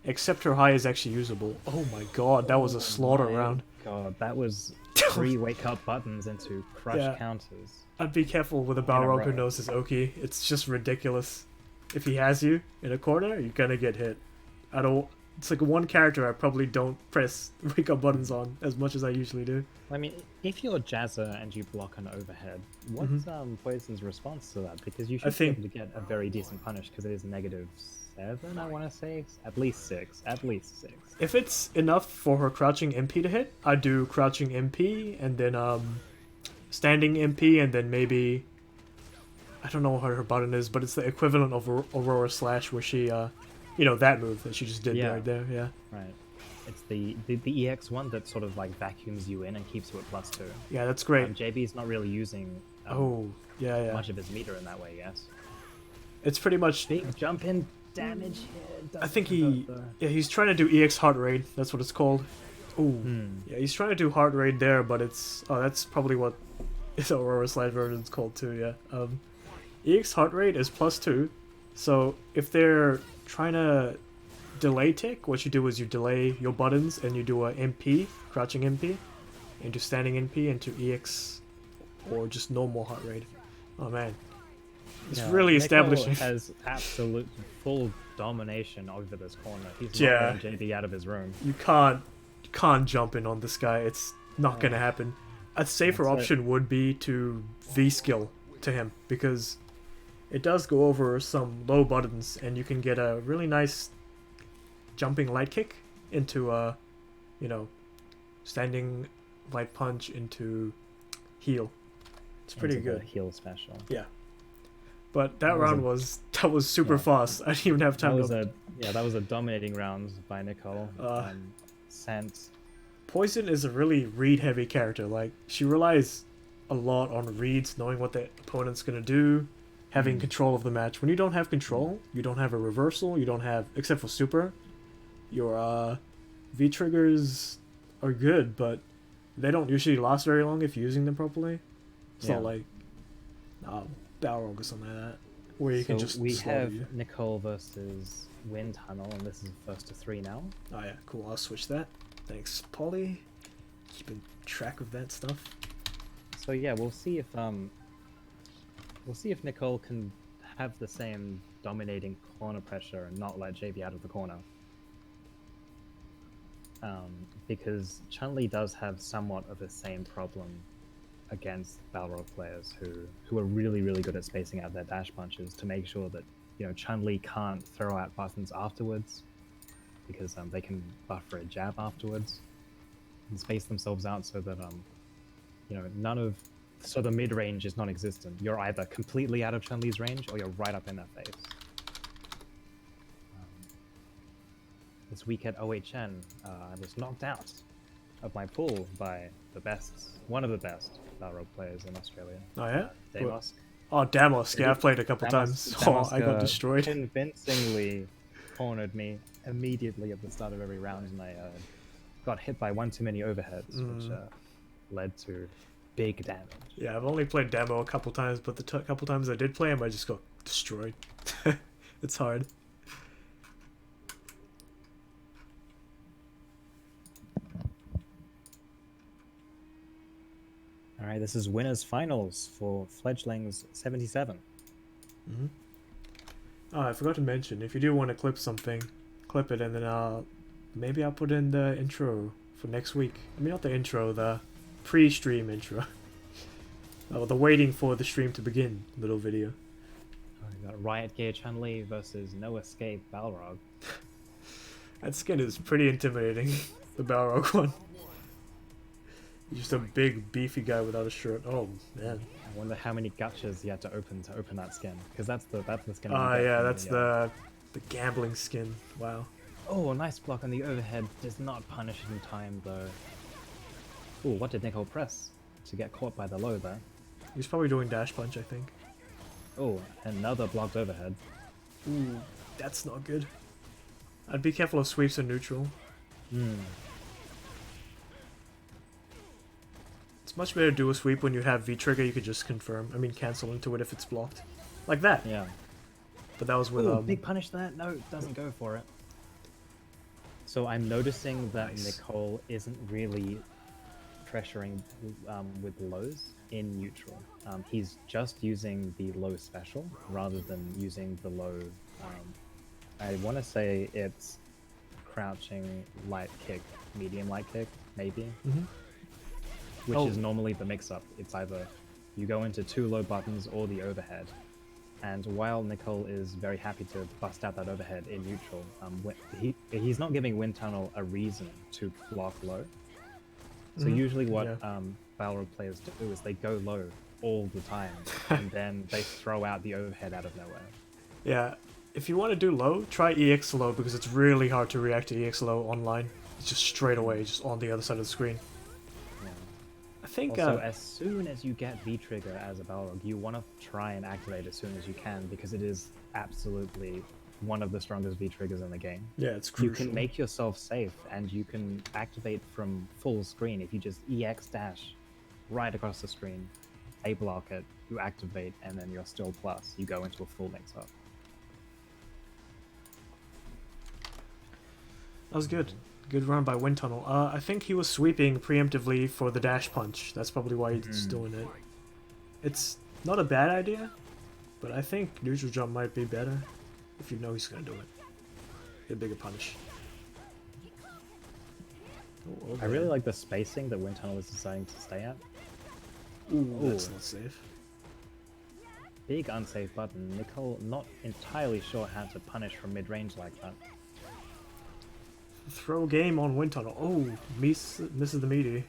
Except her high is actually usable. Oh my god, that was a slaughter My round. God, that was 3 wake up buttons into crush Yeah. counters. I'd be careful with a a Balrog who row. knows his Oki. It's just ridiculous. If he has you in a corner, you're gonna get hit. I don't. It's like one character I probably don't press wake up buttons on as much as I usually do. I mean, if you're Jazza and you block an overhead, what's Poison's response to that? Because you should think- be able to get a very decent punish because it is -7, I want to say. At least 6. At least 6. If it's enough for her crouching MP to hit, I do crouching MP and then standing MP and then maybe I don't know what her button is, but it's the equivalent of Aurora Slash where she you know that move that she just did Yeah. right there, yeah. Right. It's the EX one that sort of like vacuums you in and keeps you at +2. Yeah, that's great. JB's not really using Oh, yeah. much of his meter in that way, yes. It's pretty much Big jump in damage here. I think he's trying to do EX heart rate. That's what it's called. Ooh, yeah, he's trying to do heart rate there, but it's that's probably what the Aurora Slide version's called too. Yeah. EX heart rate is +2, so if they're trying to delay tick, what you do is you delay your buttons and you do a MP, crouching MP, into standing MP into EX, or just normal heart rate. Oh man, it's really Nico establishing. has absolute full domination over this corner. He's Yeah. knocking JB out of his room. You can't jump in on this guy. It's not gonna happen. A safer That's it. option would be to V skill to him because it does go over some low buttons and you can get a really nice jumping light kick into you know, standing light punch into heal. It's pretty Into the good. heal special. Yeah. But that was round a- was super Yeah. fast. I didn't even have That time was to that was a dominating round by Nicole. Uh, Sent Poison is a really read heavy character. Like she relies a lot on reads, knowing what the opponent's gonna do, having control of the match. When you don't have control, you don't have a reversal, you don't have except for super, your V triggers are good, but they don't usually last very long if you're using them properly. It's Yeah. not like Balrog or something like that. Where you can so just we slaughter have you. Nicole versus Wind Tunnel, and this is first to 3 now. Oh yeah, cool. I'll switch that. Thanks, Polly. Keeping track of that stuff. So yeah, we'll see if Nicole can have the same dominating corner pressure and not let JB out of the corner. Because Chun-Li does have somewhat of the same problem against Balrog players who are really, really good at spacing out their dash punches to make sure that, you know, Chun-Li can't throw out buttons afterwards because they can buffer a jab afterwards and space themselves out so that you know, so the mid-range is non-existent. You're either completely out of Chun-Li's range or you're right up in their face. This week at OHN, I was knocked out of my pool by one of the best Balrog players in Australia. Oh yeah? Damos. Oh, Damos. Yeah, I've played a couple times. Oh, I got destroyed. Convincingly cornered me immediately at the start of every round, and I got hit by one too many overheads, which led to big damage. Yeah, I've only played Demo a couple times, but the couple times I did play him, I just got destroyed. It's hard. All right, this is winners finals for Fledglings 77. Oh, I forgot to mention, if you do want to clip something, clip it, and then maybe I'll put in the intro for next week. I mean, not the intro, the pre-stream intro. The waiting for the stream to begin little video. We got Riot Gear Chun-Li versus No Escape Balrog. That skin is pretty intimidating, the Balrog one. He's just a big, beefy guy without a shirt. Oh, man. I wonder how many gachas you had to open that skin, because that's the skin. Oh, you get yeah, from that's the gambling skin. Wow. Oh, nice block on the overhead. Does not punish in time though. Oh, what did Nicole press to get caught by the low there? He's probably doing dash punch, I think. Oh, another blocked overhead. Ooh, that's not good. I'd be careful of sweeps and neutral. It's much better to do a sweep when you have V-trigger, you could just cancel into it if it's blocked. Like that. Yeah. But that was with Ooh, big punish there. No, doesn't go for it. So I'm noticing that Nice. Nicole isn't really pressuring with lows in neutral. He's just using the low special rather than using the low. I want to say it's crouching light kick, medium light kick, maybe. Which is normally the mix-up. It's either you go into 2 low buttons or the overhead. And while Nicole is very happy to bust out that overhead in neutral, he's not giving Wind Tunnel a reason to block low. So usually what Balrog players do is they go low all the time, and then they throw out the overhead out of nowhere. Yeah, if you want to do low, try EX low, because it's really hard to react to EX low online. It's just straight away, just on the other side of the screen. Yeah. I think Also, as soon as you get V-Trigger as a Balrog, you want to try and activate as soon as you can, because it is absolutely one of the strongest V-Triggers in the game. yeah, it's You crucial. can make yourself safe, and you can activate from full screen. If you just EX dash right across the screen, A block it, you activate, and then you're still plus. You go into a full mix up. That was good. Good run by Wind Tunnel. I think he was sweeping preemptively for the dash punch. That's probably why he's doing it. It's not a bad idea, but I think neutral jump might be better if you know he's gonna do it. Get a bigger punish. Oh, I really like the spacing that Wind Tunnel is deciding to stay at. Ooh, that's not safe. Big unsafe button. Nicole not entirely sure how to punish from mid-range like that. Throw game on Wind Tunnel. Oh, misses the meaty.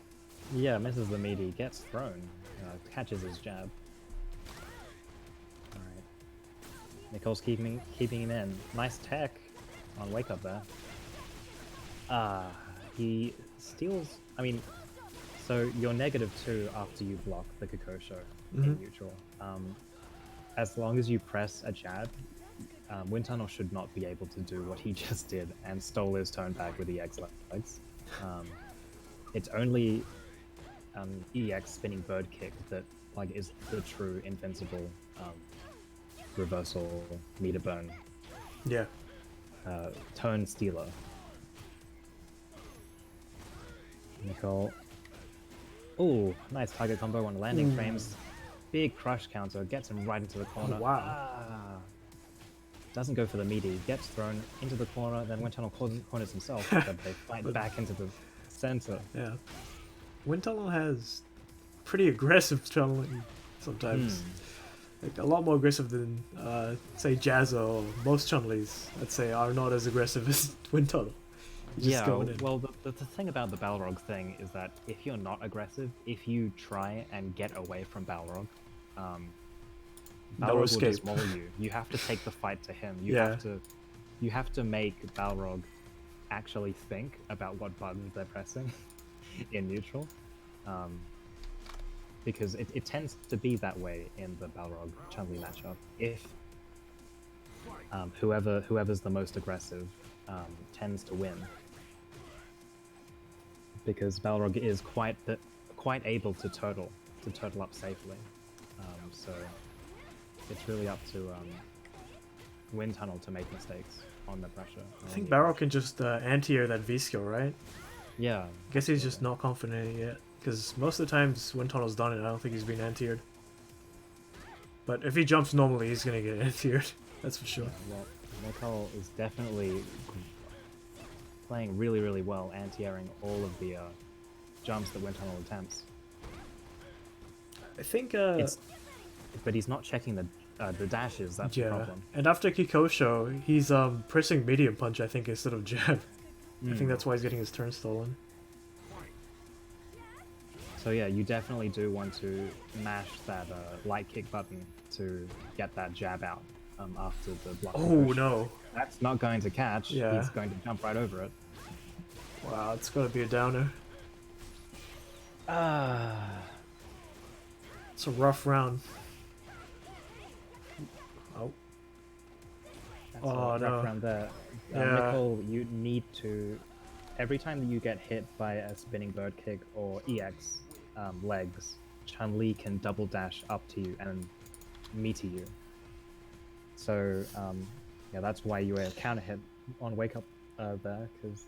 Yeah, misses the meaty, gets thrown, catches his jab. Alright. Nicole's keeping him in. Nice tech on wake up there. He steals. I mean, so you're -2 after you block the Kokosho in neutral. As long as you press a jab, Wind Tunnel should not be able to do what he just did and stole his turn back with EX legs. It's only EX spinning bird kick that is the true invincible reversal meter burn Yeah. turn stealer. Nicole. Oh, nice target combo on landing frames. Big crush counter, gets him right into the corner. Oh, wow. Doesn't go for the meaty, gets thrown into the corner, then Wind Tunnel corners himself, but they fight back into the center. Yeah. Wind Tunnel has pretty aggressive tunneling sometimes. Like a lot more aggressive than, say, Jazza or most Chun-Lis, I'd say, are not as aggressive as Wind Tunnel. You're just going in. Well, the thing about the Balrog thing is that if you're not aggressive, if you try and get away from Balrog, Balrog will escape. just maul you. You have to take the fight to him. You have to make Balrog actually think about what buttons they're pressing in neutral, because it tends to be that way in the Balrog Chun-Li matchup. If whoever's the most aggressive tends to win, because Balrog is quite able to turtle up safely. So it's really up to Wind Tunnel to make mistakes on the pressure. I think Balrog can just anti-air that V-skill, right? Yeah. I guess he's just not confident in it yet. Because most of the times Wind Tunnel's done it, I don't think he's been anti-aired. But if he jumps normally, he's gonna get anti-aired. That's for sure. Well, Nicole is definitely playing really, really well, anti-airing all of the jumps that Wind Tunnel attempts. I think But he's not checking the dashes, that's the problem. And after Kikosho, he's pressing medium punch, I think, instead of jab. I think that's why he's getting his turn stolen. So yeah, you definitely do want to mash that light kick button to get that jab out after the block. Oh push. no. That's not going to catch. Yeah. He's going to jump right over it. Wow, it's gonna be a downer. It's a rough round. Oh. That's Oh, a rough no. round there. Yeah. Nicole, you need to, every time that you get hit by a spinning bird kick or EX legs, Chun-Li can double dash up to you and meter you. So yeah, that's why you were counter hit on wake up there, because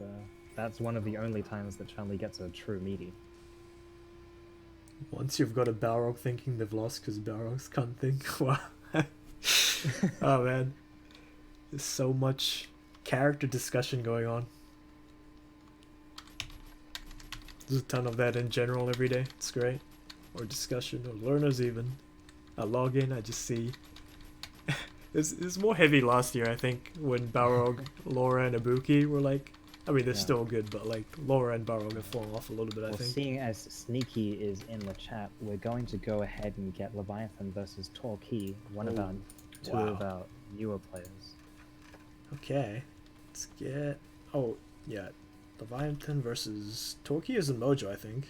that's one of the only times that Chun-Li gets a true meaty. Once you've got a Balrog thinking they've lost because Balrogs can't think. Wow. Oh man. There's so much character discussion going on. There's a ton of that in general every day. It's great. Or discussion, or learners even. I log in, I just see... It's more heavy last year, I think, when Balrog, Laura, and Ibuki were like... I mean, they're still good, but like Laura and Balrog have fallen off a little bit, I Well, think. seeing as Sneaky is in the chat, we're going to go ahead and get Leviathan versus Torquay, one of our two wow. of our newer players. Okay. Let's get... Oh, yeah. Leviathan versus... Torquay is a Mojo, I think.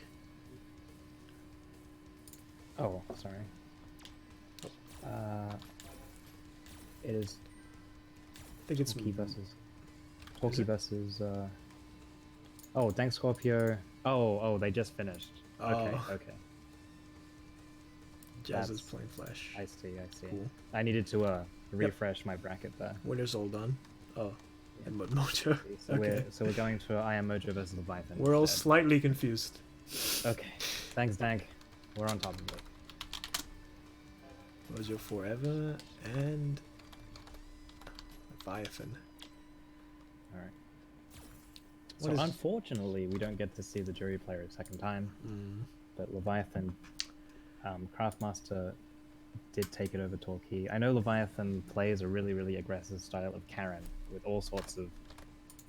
Oh, sorry. It is I think it's... Torquay versus oh, Dank Scorpio. Oh, they just finished. Okay, Oh. okay. Jazz is That's- playing Flash. I see. Cool. I needed to refresh my bracket there. Winners all done. Oh. And what Mojo? So Okay. we're going to I Am Mojo versus Leviathan. We're all instead. slightly confused. Okay. Thanks, Dank. We're on top of it. Mojo Forever and... Leviathan. Alright. What So is- unfortunately, we don't get to see the jury player a second time. But Leviathan, Craftmaster did take it over Torquay. I know Leviathan plays a really, really aggressive style of Karen with all sorts of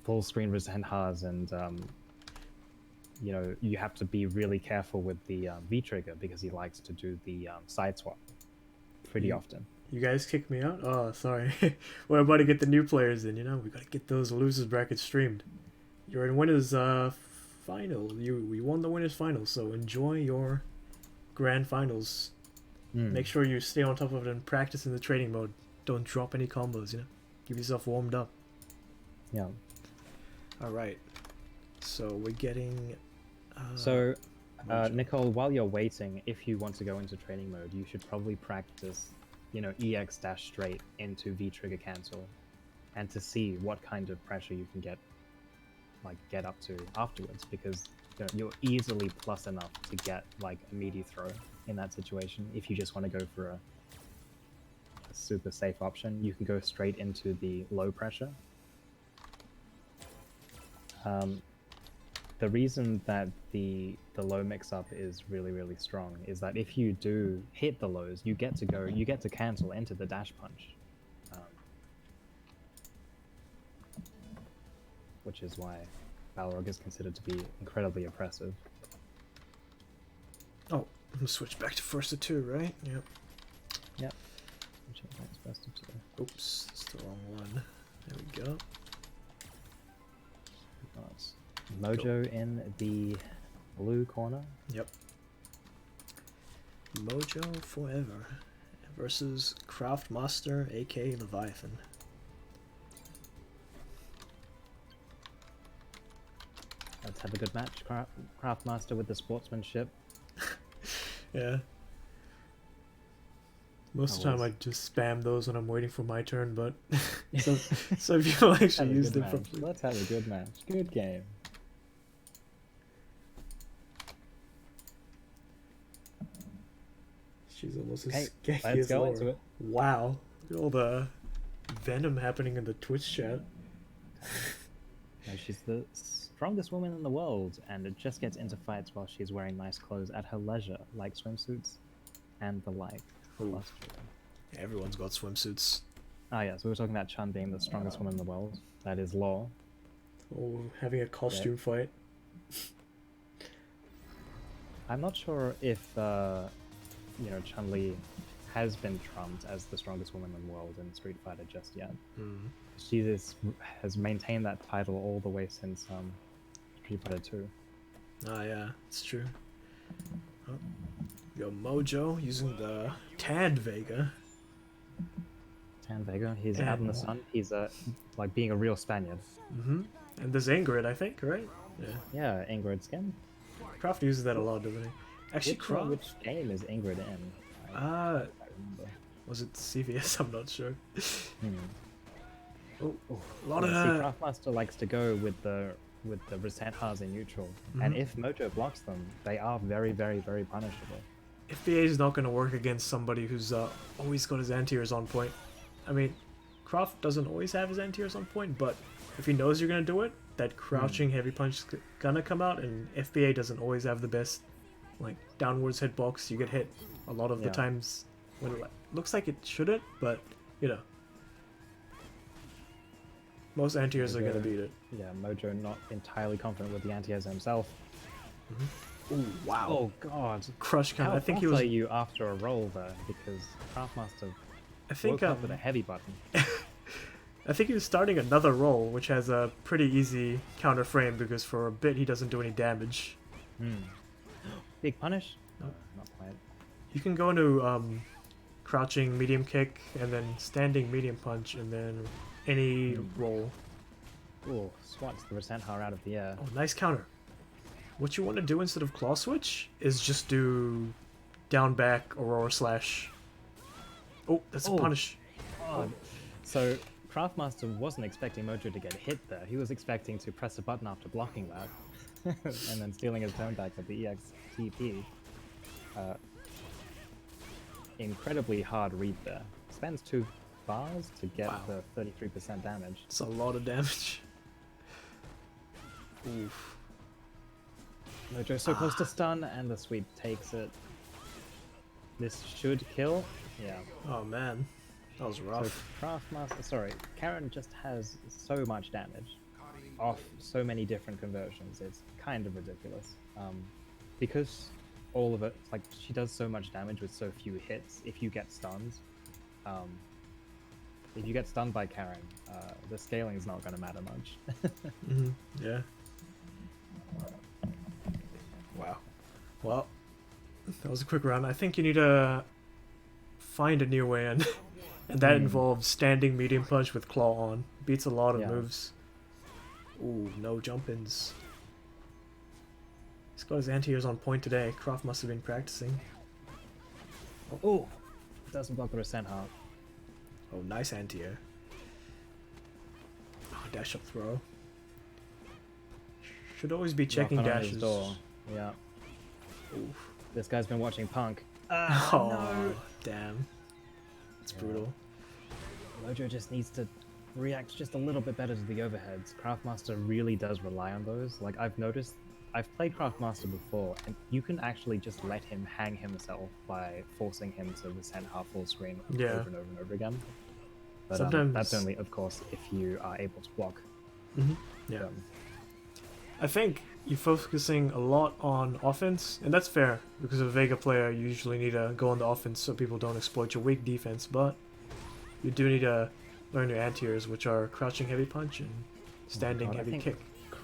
full screen Resentars, and you know, you have to be really careful with the V trigger because he likes to do the side swap pretty often. You guys kicked me out? Oh, sorry. We're about to get the new players in, you know? We gotta get those losers brackets streamed. You're in winners final. We won the winners final, so enjoy your grand finals. Make sure you stay on top of it and practice in the training mode. Don't drop any combos, you know? Give yourself warmed up. Yeah. Alright. So we're getting... So, Mojo. Nicole, while you're waiting, if you want to go into training mode, you should probably practice, you know, EX dash straight into V trigger cancel, and to see what kind of pressure you can get up to afterwards, because you know, you're easily plus enough to get like a meaty throw in that situation. If you just want to go for a super safe option, you can go straight into the low pressure. The reason that the low mix-up is really, really strong is that if you do hit the lows, you get to cancel into the dash punch, which is why Balrog is considered to be incredibly oppressive. Oh, I'm gonna switch back to first to two, right? Yep. Yep. Which is why it's best of two. Oops, it's the wrong one. There we go. Nice. Mojo in the blue corner. Yep. Mojo Forever versus Craftmaster, aka Leviathan. Let's have a good match. Craftmaster with the sportsmanship. Yeah. Most of the time I just spam those when I'm waiting for my turn, but some people actually use them properly. Let's have a good match. Good game. She's almost Okay, as skanky let's as go Laura. into it. Wow. Look at all the venom happening in the Twitch chat. No, she's the strongest woman in the world, and it just gets into fights while she's wearing nice clothes at her leisure, like swimsuits and the like. Everyone's got swimsuits. Ah, yeah, so we were talking about Chun being the strongest woman in the world. That is law. Oh, having a costume fight. I'm not sure if you know, Chun-Li has been trumped as the strongest woman in the world in Street Fighter just yet. She has maintained that title all the way since Street Fighter 2. Ah, yeah, it's true. Oh. Yo, Mojo using the Tad Vega. Tan Vega, he's out in the sun. He's like being a real Spaniard. And there's Ingrid, I think, right? Yeah. Yeah, Ingrid skin. Croft uses that a lot, doesn't he? Actually, Croft. Which game is Ingrid in? I remember. Was it CVS? I'm not sure. Oh, a lot See, of. Craftmaster likes to go with the Resentars in neutral, and if Mojo blocks them, they are very, very, very punishable. FBA is not going to work against somebody who's always got his anti-airs on point. I mean, Croft doesn't always have his anti-airs on point, but if he knows you're going to do it, that crouching heavy punch is going to come out, and FBA doesn't always have the best, like, downwards hitbox. You get hit a lot of the times when it looks like it shouldn't, but, you know. Most anti-airs are going to beat it. Yeah, Mojo not entirely confident with the anti-airs himself. Oh, wow. Oh, God. Crush count. How I think he fast was... are you after a roll, though? Because Craftmaster I think woke up with a heavy button. I think he was starting another roll, which has a pretty easy counter frame because for a bit he doesn't do any damage. Big punish? No, not quite. You can go into crouching medium kick and then standing medium punch and then any roll. Ooh, swats the Resentar out of the air. Oh, nice counter. What you want to do instead of claw switch is just do down back Aurora slash. Oh, that's a punish. Oh. So Craftmaster wasn't expecting Mojo to get hit there. He was expecting to press a button after blocking that, and then stealing his turn back at the EXTP. Incredibly hard read there. Spends 2 bars to get the 33% damage. It's a lot of damage. Oof. Mojo so close to stun, and the sweep takes it. This should kill. Yeah. Oh man, that was rough. So Craftmaster, sorry, Karen just has so much damage off so many different conversions. It's kind of ridiculous. Because all of it, like, she does so much damage with so few hits. If you get stunned, by Karen, the scaling is not going to matter much. Yeah. Wow. Well, that was a quick run. I think you need to find a new way in, and that involves standing medium punch with claw on. Beats a lot of moves. Ooh, no jump-ins. He's got his anti-airs on point today. Croft must have been practicing. Oh, doesn't block the Resentar. Oh, nice anti-air. Oh, dash up throw. Should always be checking Knock on dashes. his door. Yeah. Oof. This guy's been watching Punk. Oh, damn. It's brutal. Mojo just needs to react just a little bit better to the overheads. Craftmaster really does rely on those. Like, I've noticed, I've played Craftmaster before, and you can actually just let him hang himself by forcing him to resent half full screen over and over and over again. But Sometimes that's only, of course, if you are able to block. Yeah. I think you're focusing a lot on offense, and that's fair, because as a Vega player, you usually need to go on the offense so people don't exploit your weak defense, but you do need to learn your anti-airs, which are crouching heavy punch and standing heavy kick.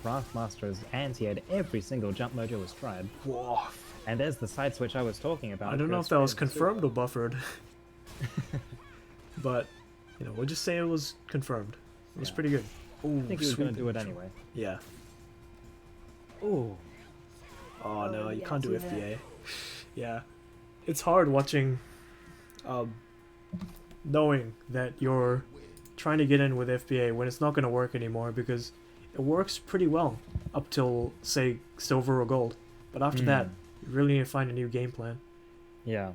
Craftmaster's anti-aired every single jump Mojo has tried. Whoa. And there's the side switch I was talking about. I don't know if that was confirmed or buffered, but, you know, we'll just say it was confirmed. It was pretty good. Ooh, I think he was going to do it anyway. Yeah. Ooh. Oh no, you can't do FBA. Yeah. It's hard watching, knowing that you're trying to get in with FBA when it's not going to work anymore, because it works pretty well up till, say, silver or gold. But after that, you really need to find a new game plan. Yeah.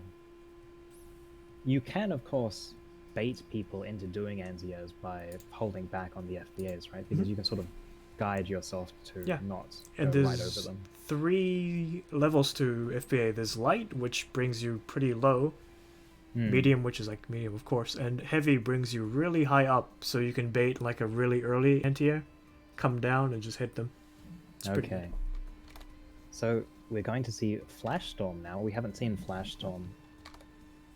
You can, of course, bait people into doing anti-airs by holding back on the FBAs, right? Because you can sort of guide yourself to not and go there's right over them. 3 levels to FBA. There's light, which brings you pretty low. Medium, which is like medium, of course. And heavy brings you really high up, so you can bait like a really early anti-air, come down and just hit them. It's pretty good. So we're going to see Flash Storm now. We haven't seen Flash Storm.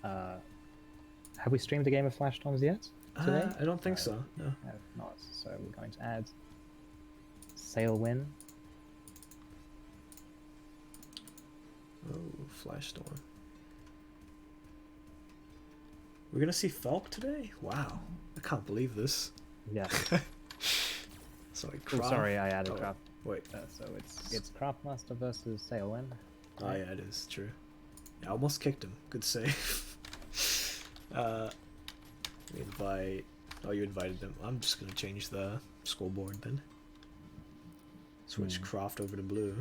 Have we streamed a game of Flash Storms yet today? I don't think so. No. No, not. So we're going to add Sailwind. Oh, Flash Storm. We're gonna see Falk today? Wow. I can't believe this. Yeah. Sorry, Oh, sorry, I added Oh, Craft. Wait. So it's Craftmaster versus Sailwind. Oh yeah, it is true. I almost kicked him. Good save. We invite. Oh, you invited them. I'm just gonna change the scoreboard then. Switch Craft over to blue.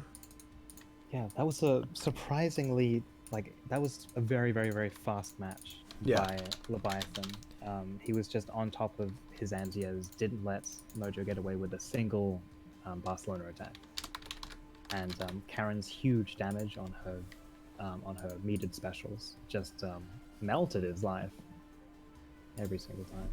Yeah, that was a surprisingly that was a very, very, very fast match by Leviathan. He was just on top of his anti-airs, didn't let Mojo get away with a single Barcelona attack, and Karen's huge damage on her metered specials just melted his life every single time.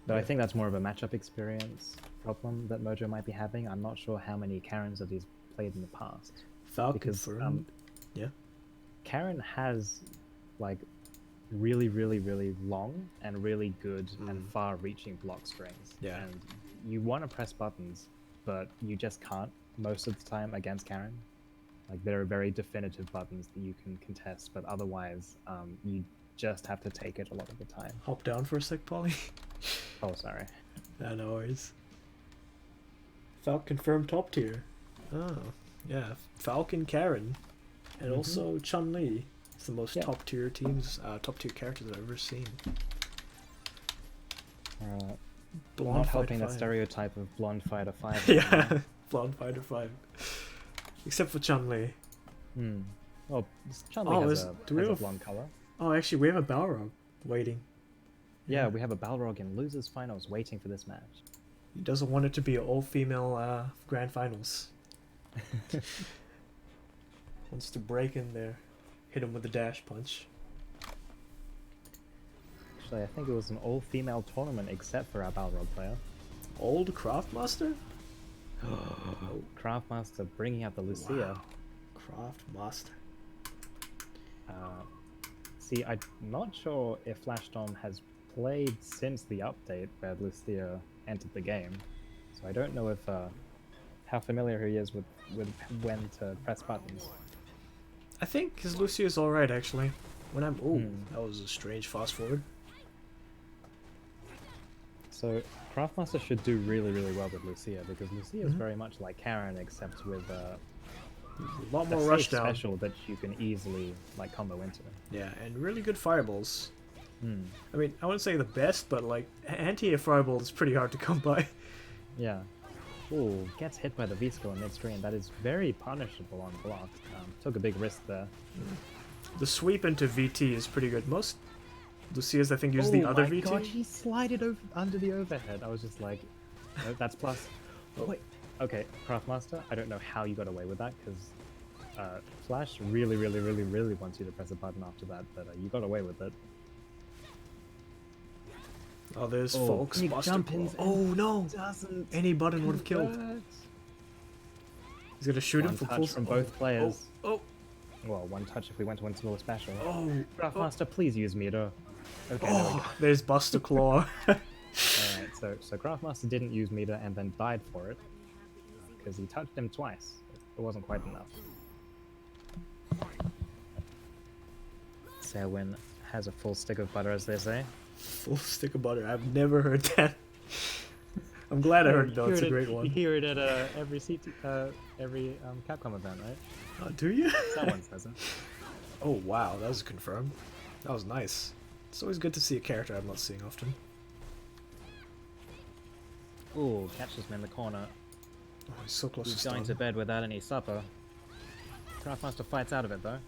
But I think that's more of a matchup experience problem that Mojo might be having. I'm not sure how many Karens that he's played in the past. Falcon Because yeah. Karen has like really, really, really long and really good and far-reaching block strings. Yeah. And you want to press buttons, but you just can't most of the time against Karen. Like there are very definitive buttons that you can contest, but otherwise, you just have to take it a lot of the time. Hop down for a sec, Polly. Oh, sorry. No worries. Falk confirmed top tier. Oh, yeah. Falcon, Karen, and also Chun-Li. It's the most top tier teams, top tier characters I've ever seen. Blonde Not Fighter helping that 5. stereotype of Blonde Fighter 5. Yeah, Blonde Fighter 5. Except for Chun-Li. Well, Chun-Li has do we a have blonde color. Oh, actually, we have a Balrog waiting. Yeah, we have a Balrog in Losers Finals waiting for this match. He doesn't want it to be an all-female grand finals. Wants to break in there. Hit him with a dash punch. Actually, I think it was an all-female tournament except for our Balrog player. Old Craftmaster? Craftmaster bringing out the Lucia. Wow. Craftmaster. See, I'm not sure if Flashstorm has played since the update where Lucia entered the game, so I don't know if how familiar he is with when to press buttons. I think his Lucia is alright, actually. When I'm... Ooh, that was a strange fast forward. So, Craftmaster should do really, really well with Lucia, because Lucia is very much like Karen, except with a lot more safe rush down. special that you can easily like combo into. Yeah, and really good fireballs. I mean, I wouldn't say the best, but like anti-air fireball is pretty hard to come by. Yeah. Ooh, gets hit by the V-skill in midstream. That is very punishable on block. Took a big risk there. The sweep into VT is pretty good. Most Lucias, I think, use the other VT. Oh my god, he slided over under the overhead. I was just like, no, that's plus. Wait. Okay, Craftmaster, I don't know how you got away with that, because Flash really, really, really, really wants you to press a button after that, but you got away with it. Oh, there's folks. Big jump-ins. Oh no! Doesn't Any button would have killed. He's gonna shoot him One for touch full from both players. Oh! Well, one touch if we went to one smaller special. Oh! Craftmaster, please use meter. Okay, there we go. There's Buster Claw. Alright, so Craftmaster didn't use meter and then died for it. Because he touched him twice. It wasn't quite enough. Sailwind has a full stick of butter, as they say. Full stick of butter. I've never heard that. I'm glad I heard it though. It's a great one. You hear it at every every Capcom event, right? Oh, do you? Someone says it. Oh wow, that was confirmed. That was nice. It's always good to see a character I'm not seeing often. Ooh, catches him in the corner. Oh, he's so close He's to going to stun. bed without any supper. Craftmaster fights out of it though.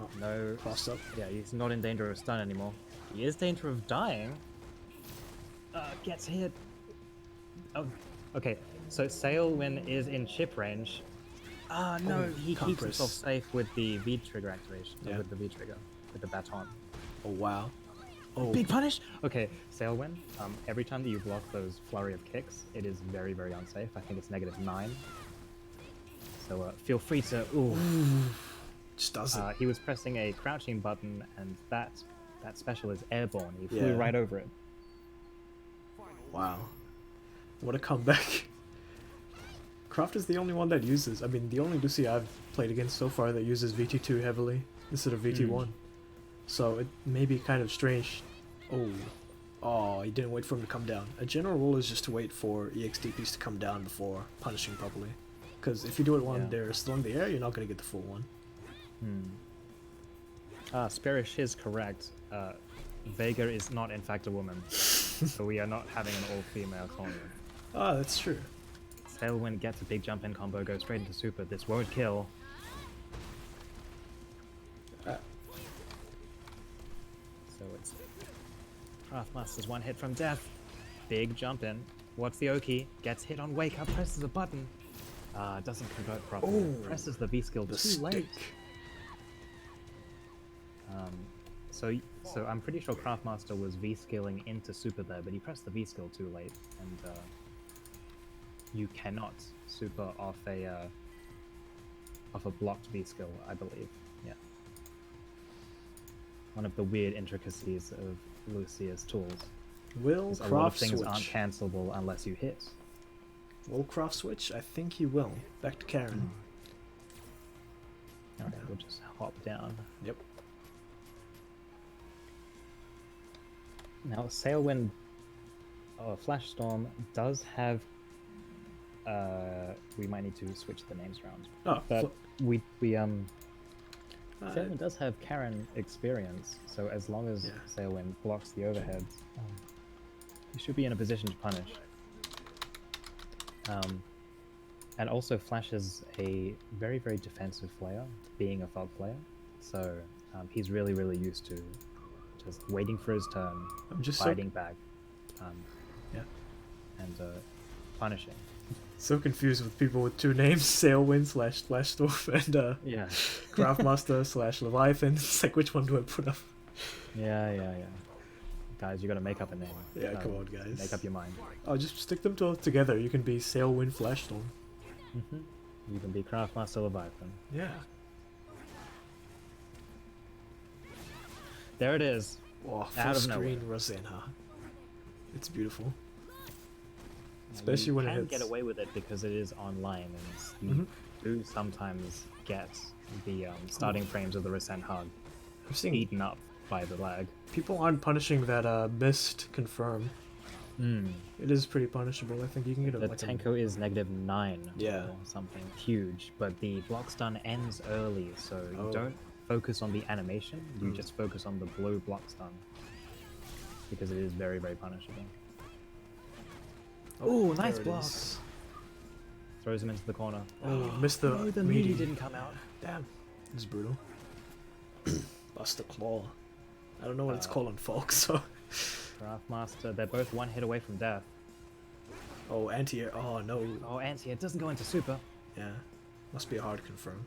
Oh, No. crossed up. Yeah, he's not in danger of stun anymore. He is in danger of dying. Gets hit. Oh, okay. So Sailwind is in chip range. No, he keeps Compress. himself safe with the V trigger activation. Yeah. With the V trigger, with the baton. Oh wow. Oh. Big punish. Okay, Sailwind. Every time that you block those flurry of kicks, it is very, very unsafe. I think it's -9. So feel free to. Ooh. Just does it. He was pressing a crouching button, and that special is airborne. He flew right over it. Wow. What a comeback. Croft is the only one that uses, I mean, the only Lucy I've played against so far that uses VT2 heavily instead of VT1. So it may be kind of strange. Oh, he didn't wait for him to come down. A general rule is just to wait for EXDPs to come down before punishing properly. Because if you do it while they're still in the air, you're not going to get the full one. Sparish is correct. Vega is not in fact a woman. So we are not having an all-female tournament. Ah, that's true. Sailwind gets a big jump in combo, goes straight into super. This won't kill. So it's Craftmaster's one hit from death. Big jump in. What's the Oki? Gets hit on wake up, presses a button. Doesn't convert properly. Presses the V skill too late. So I'm pretty sure Craftmaster was V skilling into super there, but he pressed the V skill too late, and you cannot super off a blocked V skill, I believe. Yeah. One of the weird intricacies of Lucia's tools. Will A lot of Croft things switch? aren't cancelable unless you hit. Will Croft switch? I think he will. Back to Karen. Alright, we'll just hop down. Yep. Now, Sailwind Flash Storm does have. We might need to switch the names around. Oh, But Sailwind does have Karen experience, so as long as Sailwind blocks the overheads, he should be in a position to punish. And also Flash is a very, very defensive player, being a fog player, so he's really, really used to just waiting for his turn, fighting back, and punishing. So confused with people with two names, Sailwind / Flashstorm and Craftmaster / Leviathan. It's like, which one do I put up? Yeah. Guys, you gotta make up a name. Yeah, come on, guys. Make up your mind. Oh, just stick them together. You can be Sailwind Flashstorm. You can be Craftmaster Leviathan. Yeah. There it is. Oh, full Out of screen nowhere. Rosanna. It's beautiful. Especially when it hits. You can get away with it because it is online, and you do sometimes get the starting frames of the Resent Hug I'm seeing eaten up by the lag. people aren't punishing that missed confirm. It is pretty punishable. I think you can get it The like Tenko is -9 Yeah. or something huge, but the block stun ends early, so you don't focus on the animation, you just focus on the blue block stun, because it is very, very punishable. Oh, nice there it block! is. Throws him into the corner. Oh, missed the No, the meaty didn't come out. Damn. It's brutal. Bust the claw. I don't know what it's called on Folk, so. Craftmaster, they're both one hit away from death. Oh, anti-air. Oh, no. Oh, anti, it doesn't go into super. Yeah. Must be a hard confirm.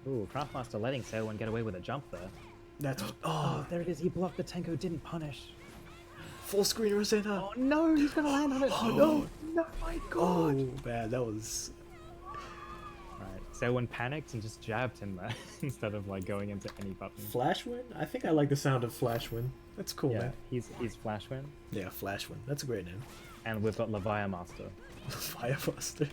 Ooh, Craftmaster letting Sailwind get away with a jump there. That's. Oh, there it is. He blocked the Tenko, didn't punish. Full screen Rosanna. Oh no, he's gonna land on it. Oh, no. No, my god. Oh, man, that was. Right, Sailwind panicked and just jabbed him there instead of like going into any button. Flashwind? I think I like the sound of Flashwind. That's cool, Yeah, man. he's Flashwind, Yeah, Flashwind. That's a great name. and we've got Leviathan Master. Firebuster.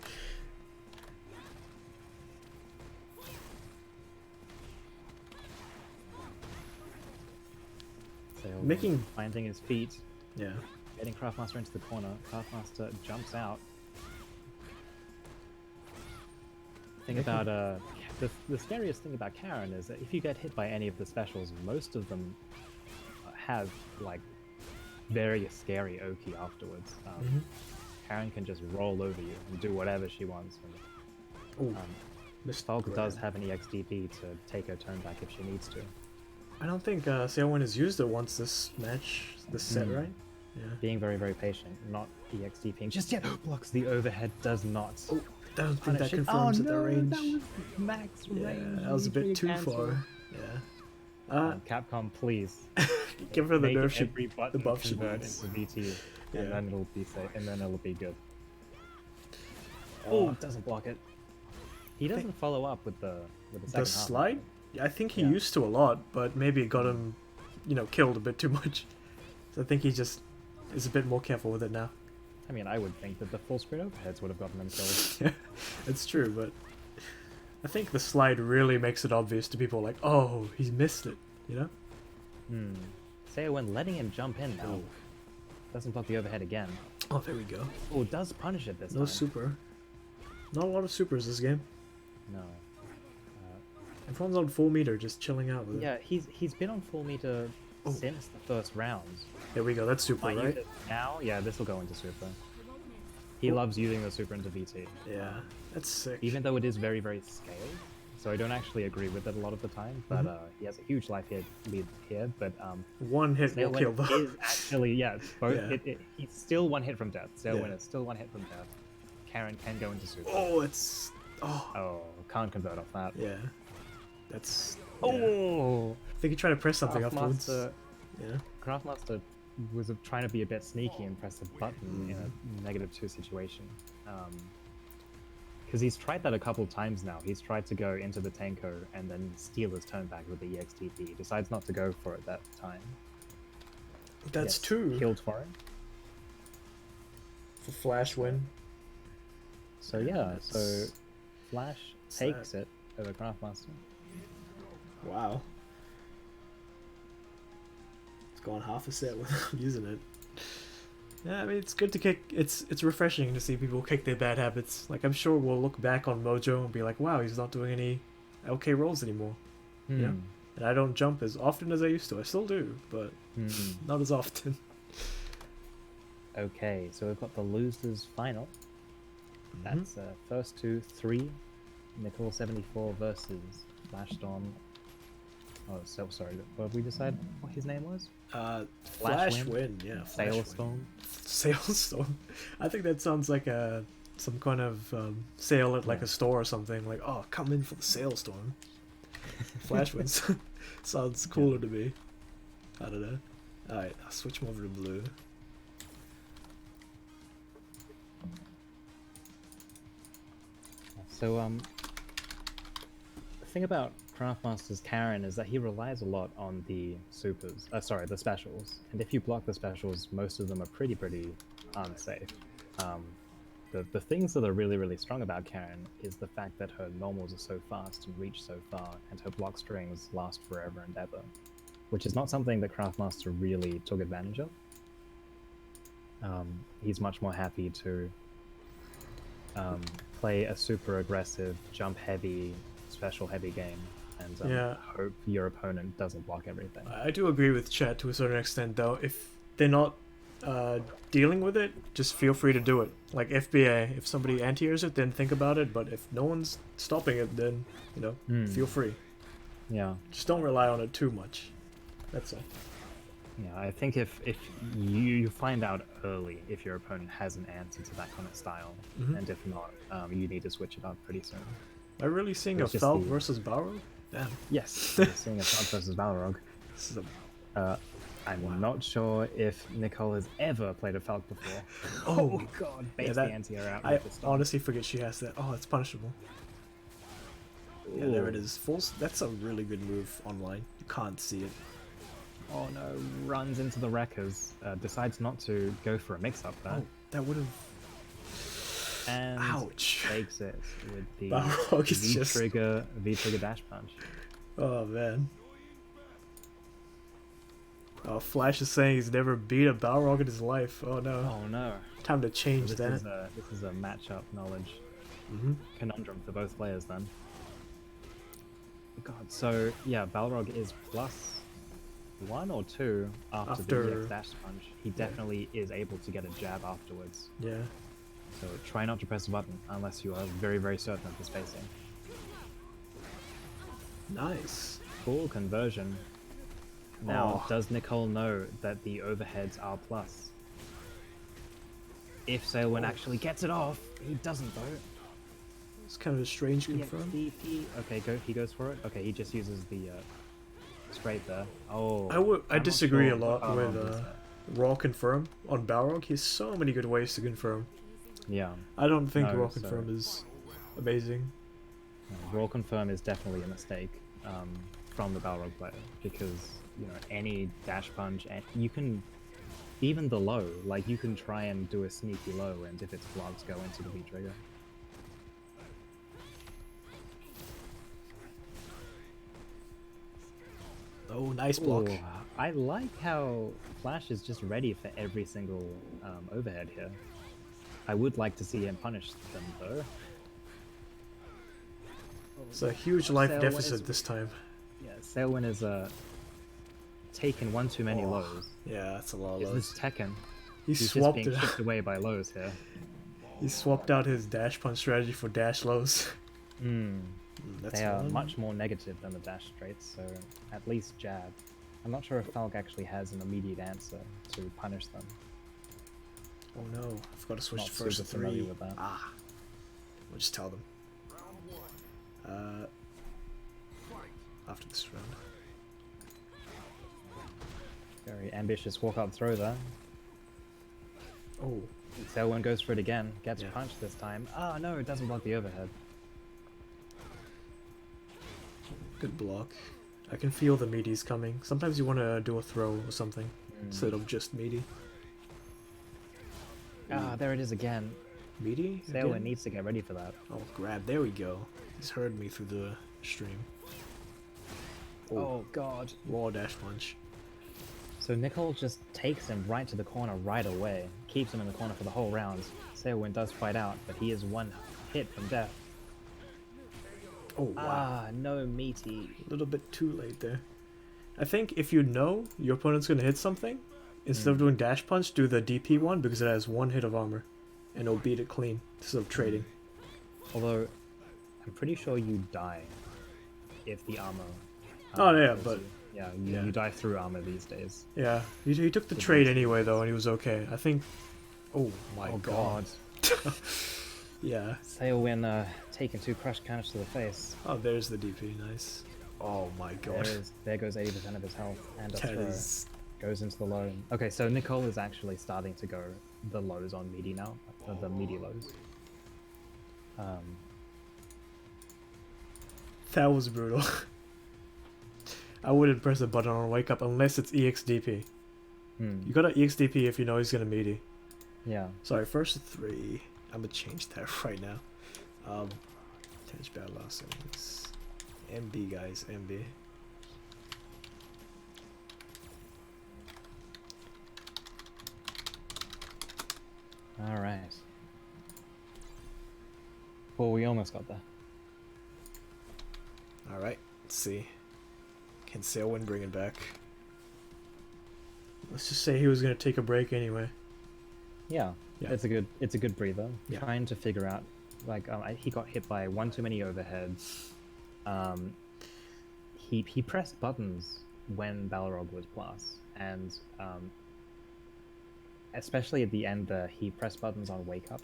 Sailwind Making- finding his feet, Yeah. getting Craftmaster into the corner. Craftmaster jumps out. Thing about the scariest thing about Karen is that if you get hit by any of the specials, most of them have like very scary Oki afterwards. Karen can just roll over you and do whatever she wants. And, Oh, Miss Falk does have an EXDP to take her turn back if she needs to. I don't think Sailwind has used it once this set, right? Yeah. Being very, very patient, not EXDPing just yet. Blocks the overhead, does not. Oh, I don't think that punish it. confirms Oh, at that no, range. that was max Yeah, range. that was a bit Usually too cancel. far. Yeah. Capcom, please. Give her the Make nerf she, every button buff she convert needs. into VT, Yeah. and then it'll be safe, and then it'll be good. Oh, doesn't block it. He doesn't follow up with the second The half. slide? Yeah, I think he Yeah. used to a lot, but maybe it got him, killed a bit too much. So I think he just is a bit more careful with it now. I mean, I would think that the full screen overheads would have gotten him killed. Yeah, it's true, but I think the slide really makes it obvious to people like, oh, he's missed it, you know? Seowin letting him jump in now. Doesn't block the overhead again. Oh, there we go. Oh, does punish it this No time. super. Not a lot of supers this game. No. Everyone's on full meter, just chilling out with it. Yeah, he's been on full meter since the first rounds. There we go, that's super, Might right? use it now, yeah, this will go into super. He loves using the super into VT. Yeah, that's sick. Even though it is very, very scaled, so I don't actually agree with it a lot of the time, but he has a huge life lead here, but One hit will kill Seowin though. is actually, yeah, it's both, Yeah. he's still one hit from death. Seowin Yeah. is still one hit from death. Karen can go into super. Oh, it's... Oh, Oh, can't convert off that. yeah. That's... Yeah. Oh! I think he tried to press something afterwards. Craftmaster, Yeah. Craftmaster was trying to be a bit sneaky and press a button in a -2 situation. Because he's tried that a couple times now. He's tried to go into the Tanko and then steal his turn back with the EXTP. He decides not to go for it that time. That's Gets two Killed for it. for Flash win. So yeah, so That's Flash sad. takes it over Craftmaster. Wow. It's gone half a set without using it. Yeah, I mean, it's good to kick. It's refreshing to see people kick their bad habits. Like, I'm sure we'll look back on Mojo and be like, wow, he's not doing any LK rolls anymore. Yeah. And I don't jump as often as I used to. I still do, but not as often. Okay, so we've got the losers final. That's first to 3. Nicole 74 versus Flashstorm. Oh, so sorry. What did we decide what his name was? Flash win, yeah. Flash win. Sailstorm. Sailstorm. I think that sounds like some kind of sale at like a store or something. Like, oh, come in for the Sailstorm. Flash wins. Sounds cooler to me. I don't know. Alright, I'll switch him over to blue. So, the thing about Craftmaster's Karen is that he relies a lot on the supers. Sorry, the specials. And if you block the specials, most of them are pretty unsafe. The things that are really strong about Karen is the fact that her normals are so fast and reach so far, and her block strings last forever and ever, which is not something that Craftmaster really took advantage of. He's much more happy to play a super aggressive, jump heavy, special heavy game, and hope your opponent doesn't block everything. I do agree with chat to a certain extent, though. If they're not dealing with it, just feel free to do it. Like FBA, if somebody anti-airs it, then think about it, but if no one's stopping it, then, feel free. Yeah. Just don't rely on it too much. That's all. Yeah, I think if you find out early if your opponent has an answer to that kind of style, and if not, you need to switch it up pretty soon. Am I really seeing a It's just Falk the- versus Balrog? Damn. Yes, you're seeing a Falk versus Balrog. This is a... I'm not sure if Nicole has ever played a Falk before. Oh, god, yeah, baits that- the anti-air out I with the stun. honestly forget she has that. Oh, it's punishable. Yeah, there it is. That's a really good move online. You can't see it. Oh no, runs into the wreckers, decides not to go for a mix-up there, Oh, that would have... and Ouch. takes it with the Balrog is V-trigger dash punch. Oh, man. Oh, Flash is saying he's never beat a Balrog in his life. Oh, no. Oh no. Time to change This that. is a matchup knowledge conundrum for both players then. God, so yeah, Balrog is +1 or 2 after the EX dash punch. He definitely is able to get a jab afterwards. Yeah. So try not to press a button unless you are very certain of the spacing. Nice. Cool conversion. Now, does Nicole know that the overheads are plus? If Sailwind actually gets it off, he doesn't though. It's kind of a strange confirm. EXDP. Okay, he goes for it. Okay, he just uses the straight there. Oh, I I'm not disagree sure a lot what with Balrog does there. raw confirm on Balrog. He has so many good ways to confirm. Yeah. I don't think No, Raw so- Confirm is amazing. Raw confirm is definitely a mistake from the Balrog player because any dash punch and you can even the low like you can try and do a sneaky low and if it's blocked go into the V trigger. Oh, nice block. Ooh, I like how Flash is just ready for every single overhead here. I would like to see him punish them though. It's a huge life Sailwind deficit is- this time. Yeah, Sailwind is taken one too many lows. Yeah, that's a lot of Is lows. this Tekken? He He's just swapped being it. chipped away by lows here. He swapped out his dash punch strategy for dash lows. That's They are one. much more negative than the dash straights, so at least jab. I'm not sure if Falk actually has an immediate answer to punish them. Oh no, I forgot to switch Not to first super familiar three. with that. Ah, we'll just tell them. After this round. Very ambitious walk up throw there. Oh, Sailwind goes for it again, gets Yeah. punched this time. Ah no, it doesn't block the overhead. good block. I can feel the meaties coming. Sometimes you want to do a throw or something instead of just meaty. Ah, there it is again. Meaty? Sailwind Again? needs to get ready for that. Oh, grab. There we go. He's heard me through the stream. Oh god. Raw dash punch. So Nicole just takes him right to the corner right away, keeps him in the corner for the whole round. Sailwind does fight out, but he is one hit from death. Oh, wow. Ah, no meaty. A little bit too late there. I think if you know your opponent's going to hit something, instead of doing dash punch, do the DP one because it has one hit of armor. And it'll beat it clean instead of trading. Although, I'm pretty sure you die if the armor. Oh, yeah, kills but- you. Yeah, you die through armor these days. Yeah, he took the trade anyway though, and he was okay. I think. Oh my Oh god. Yeah. Sailwind taking 2 crush counters to the face. Oh, there's the DP. Nice. Oh my god. There goes 80% of his health and a That throw. is. Goes into the low. Okay, so Nicole is actually starting to go the lows on meaty now. The meaty lows. That was brutal. I wouldn't press a button on wake up unless it's EXDP. You gotta EXDP if you know he's gonna meaty. Yeah. Sorry, first 3. I'm gonna change that right now. Tennis battle loss settings. MB guys, MB. Alright. Well, we almost got there. Alright, let's see. Can Sailwind bring it back? Let's just say he was gonna take a break anyway. Yeah, Yeah. it's a good breather. Yeah. Trying to figure out, like, he got hit by one too many overheads. He pressed buttons when Balrog was plus, and especially at the end there, he pressed buttons on wake up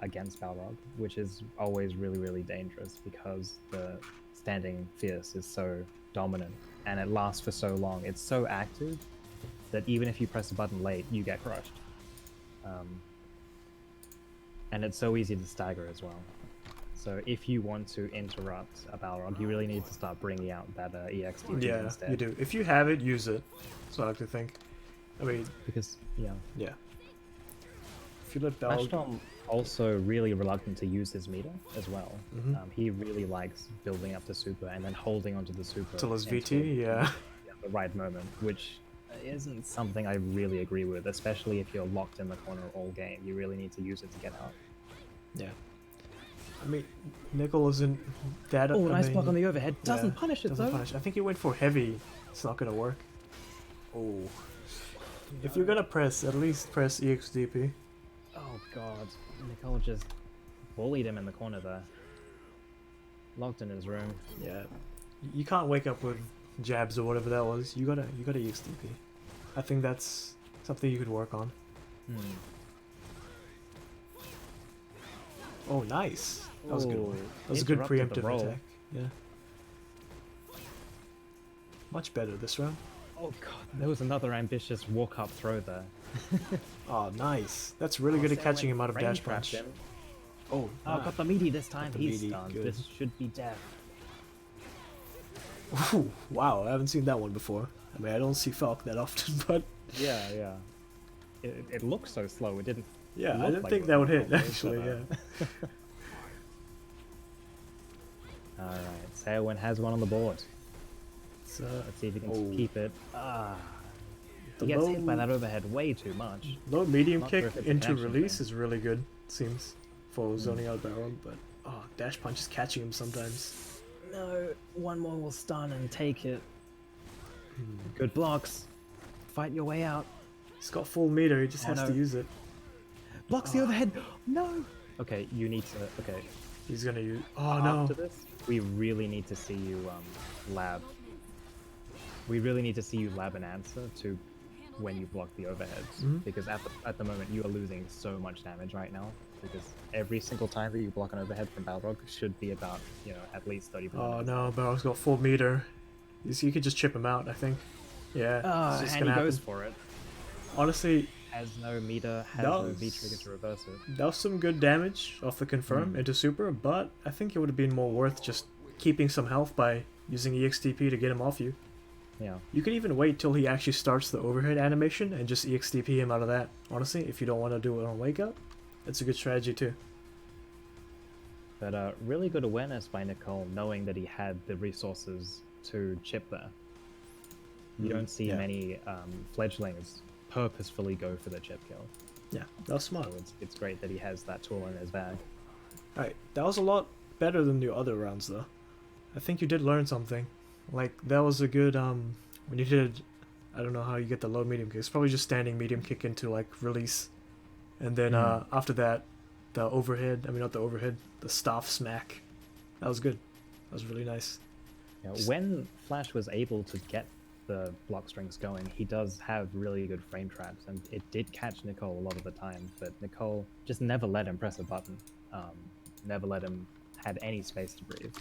against Balrog, which is always really, really dangerous because the standing fierce is so dominant and it lasts for so long. It's so active that even if you press a button late, you get crushed. And it's so easy to stagger as well. So if you want to interrupt a Balrog, you really need to start bringing out that EXD Yeah, instead. you do. If you have it, use it. That's what I like to think. I mean, Because, yeah. yeah. If you let Balrog... Flashstorm also really reluctant to use his meter as well. He really likes building up the super and then holding onto the super Till his until VT, yeah. the right moment, which isn't something I really agree with, especially if you're locked in the corner all game. You really need to use it to get out. Yeah. I mean, Nickel isn't that... Oh, I nice mean, block on the overhead. Doesn't yeah, punish it doesn't though. punish. I think he went for heavy. It's not gonna work. Oh. If you're gonna press, at least press EXDP. Oh god, Nicole just bullied him in the corner there. Locked in his room. Yeah. You can't wake up with jabs or whatever that was. You gotta EXDP. I think that's something you could work on. Oh, nice. That was a good one. That was a good Interrupted the preemptive roll. attack. Yeah. Much better this round. Oh god, there was another ambitious walk-up throw there. Oh, nice. That's really good at catching him out of dash punch. Oh, Oh, got the meaty this time. the He's meaty, stunned. good. This should be death. Ooh, wow, I haven't seen that one before. I mean, I don't see Falk that often, but Yeah, yeah. It looks so slow. It didn't. yeah, I look didn't like think it that would was hit, gonna go, actually, but, yeah. Alright, Sailwind has one on the board. So, Let's see if he can oh. keep it. Ah. The He gets low, hit by that overhead way too much. low medium Not sure kick if it's a into connection release thing. is really good, seems, for zoning out Baron, but oh, dash punch is catching him sometimes. No, one more will stun and take it. Good blocks. Fight your way out. He's got full meter, he just Oh, has no. to use it. Blocks the overhead. No. Okay, you need to. Okay. He's gonna use. Oh no! After this, we really need to see you lab. We really need to see you lab an answer to when you block the overheads, because at the moment you are losing so much damage right now. Because every single time that you block an overhead from Balrog should be about at least 30%. Oh no, Barrow's got full meter. You could just chip him out, I think. Yeah, it's just and gonna he goes happen. for it. Honestly, Has no meter, has That no was- V trigger to reverse it. that was some good damage off the confirm into super, but I think it would have been more worth just keeping some health by using EXTP to get him off you. Yeah. You can even wait till he actually starts the overhead animation and just EXTP him out of that. Honestly, if you don't want to do it on wake up, it's a good strategy too. But really good awareness by Nicole, knowing that he had the resources to chip there. You don't see yeah. many fledglings purposefully go for the chip kill. Yeah, that was smart. So it's great that he has that tool in his bag. Alright, that was a lot better than the other rounds though. I think you did learn something. Like, that was a good, when you did, I don't know how you get the low medium kick. It's probably just standing medium kick into, like, release. And then, after that, the overhead, I mean, not the overhead, the staff smack. That was good. That was really nice. Yeah, when Flash was able to get the block strings going, he does have really good frame traps, and it did catch Nicole a lot of the time, but Nicole just never let him press a button. Never let him have any space to breathe.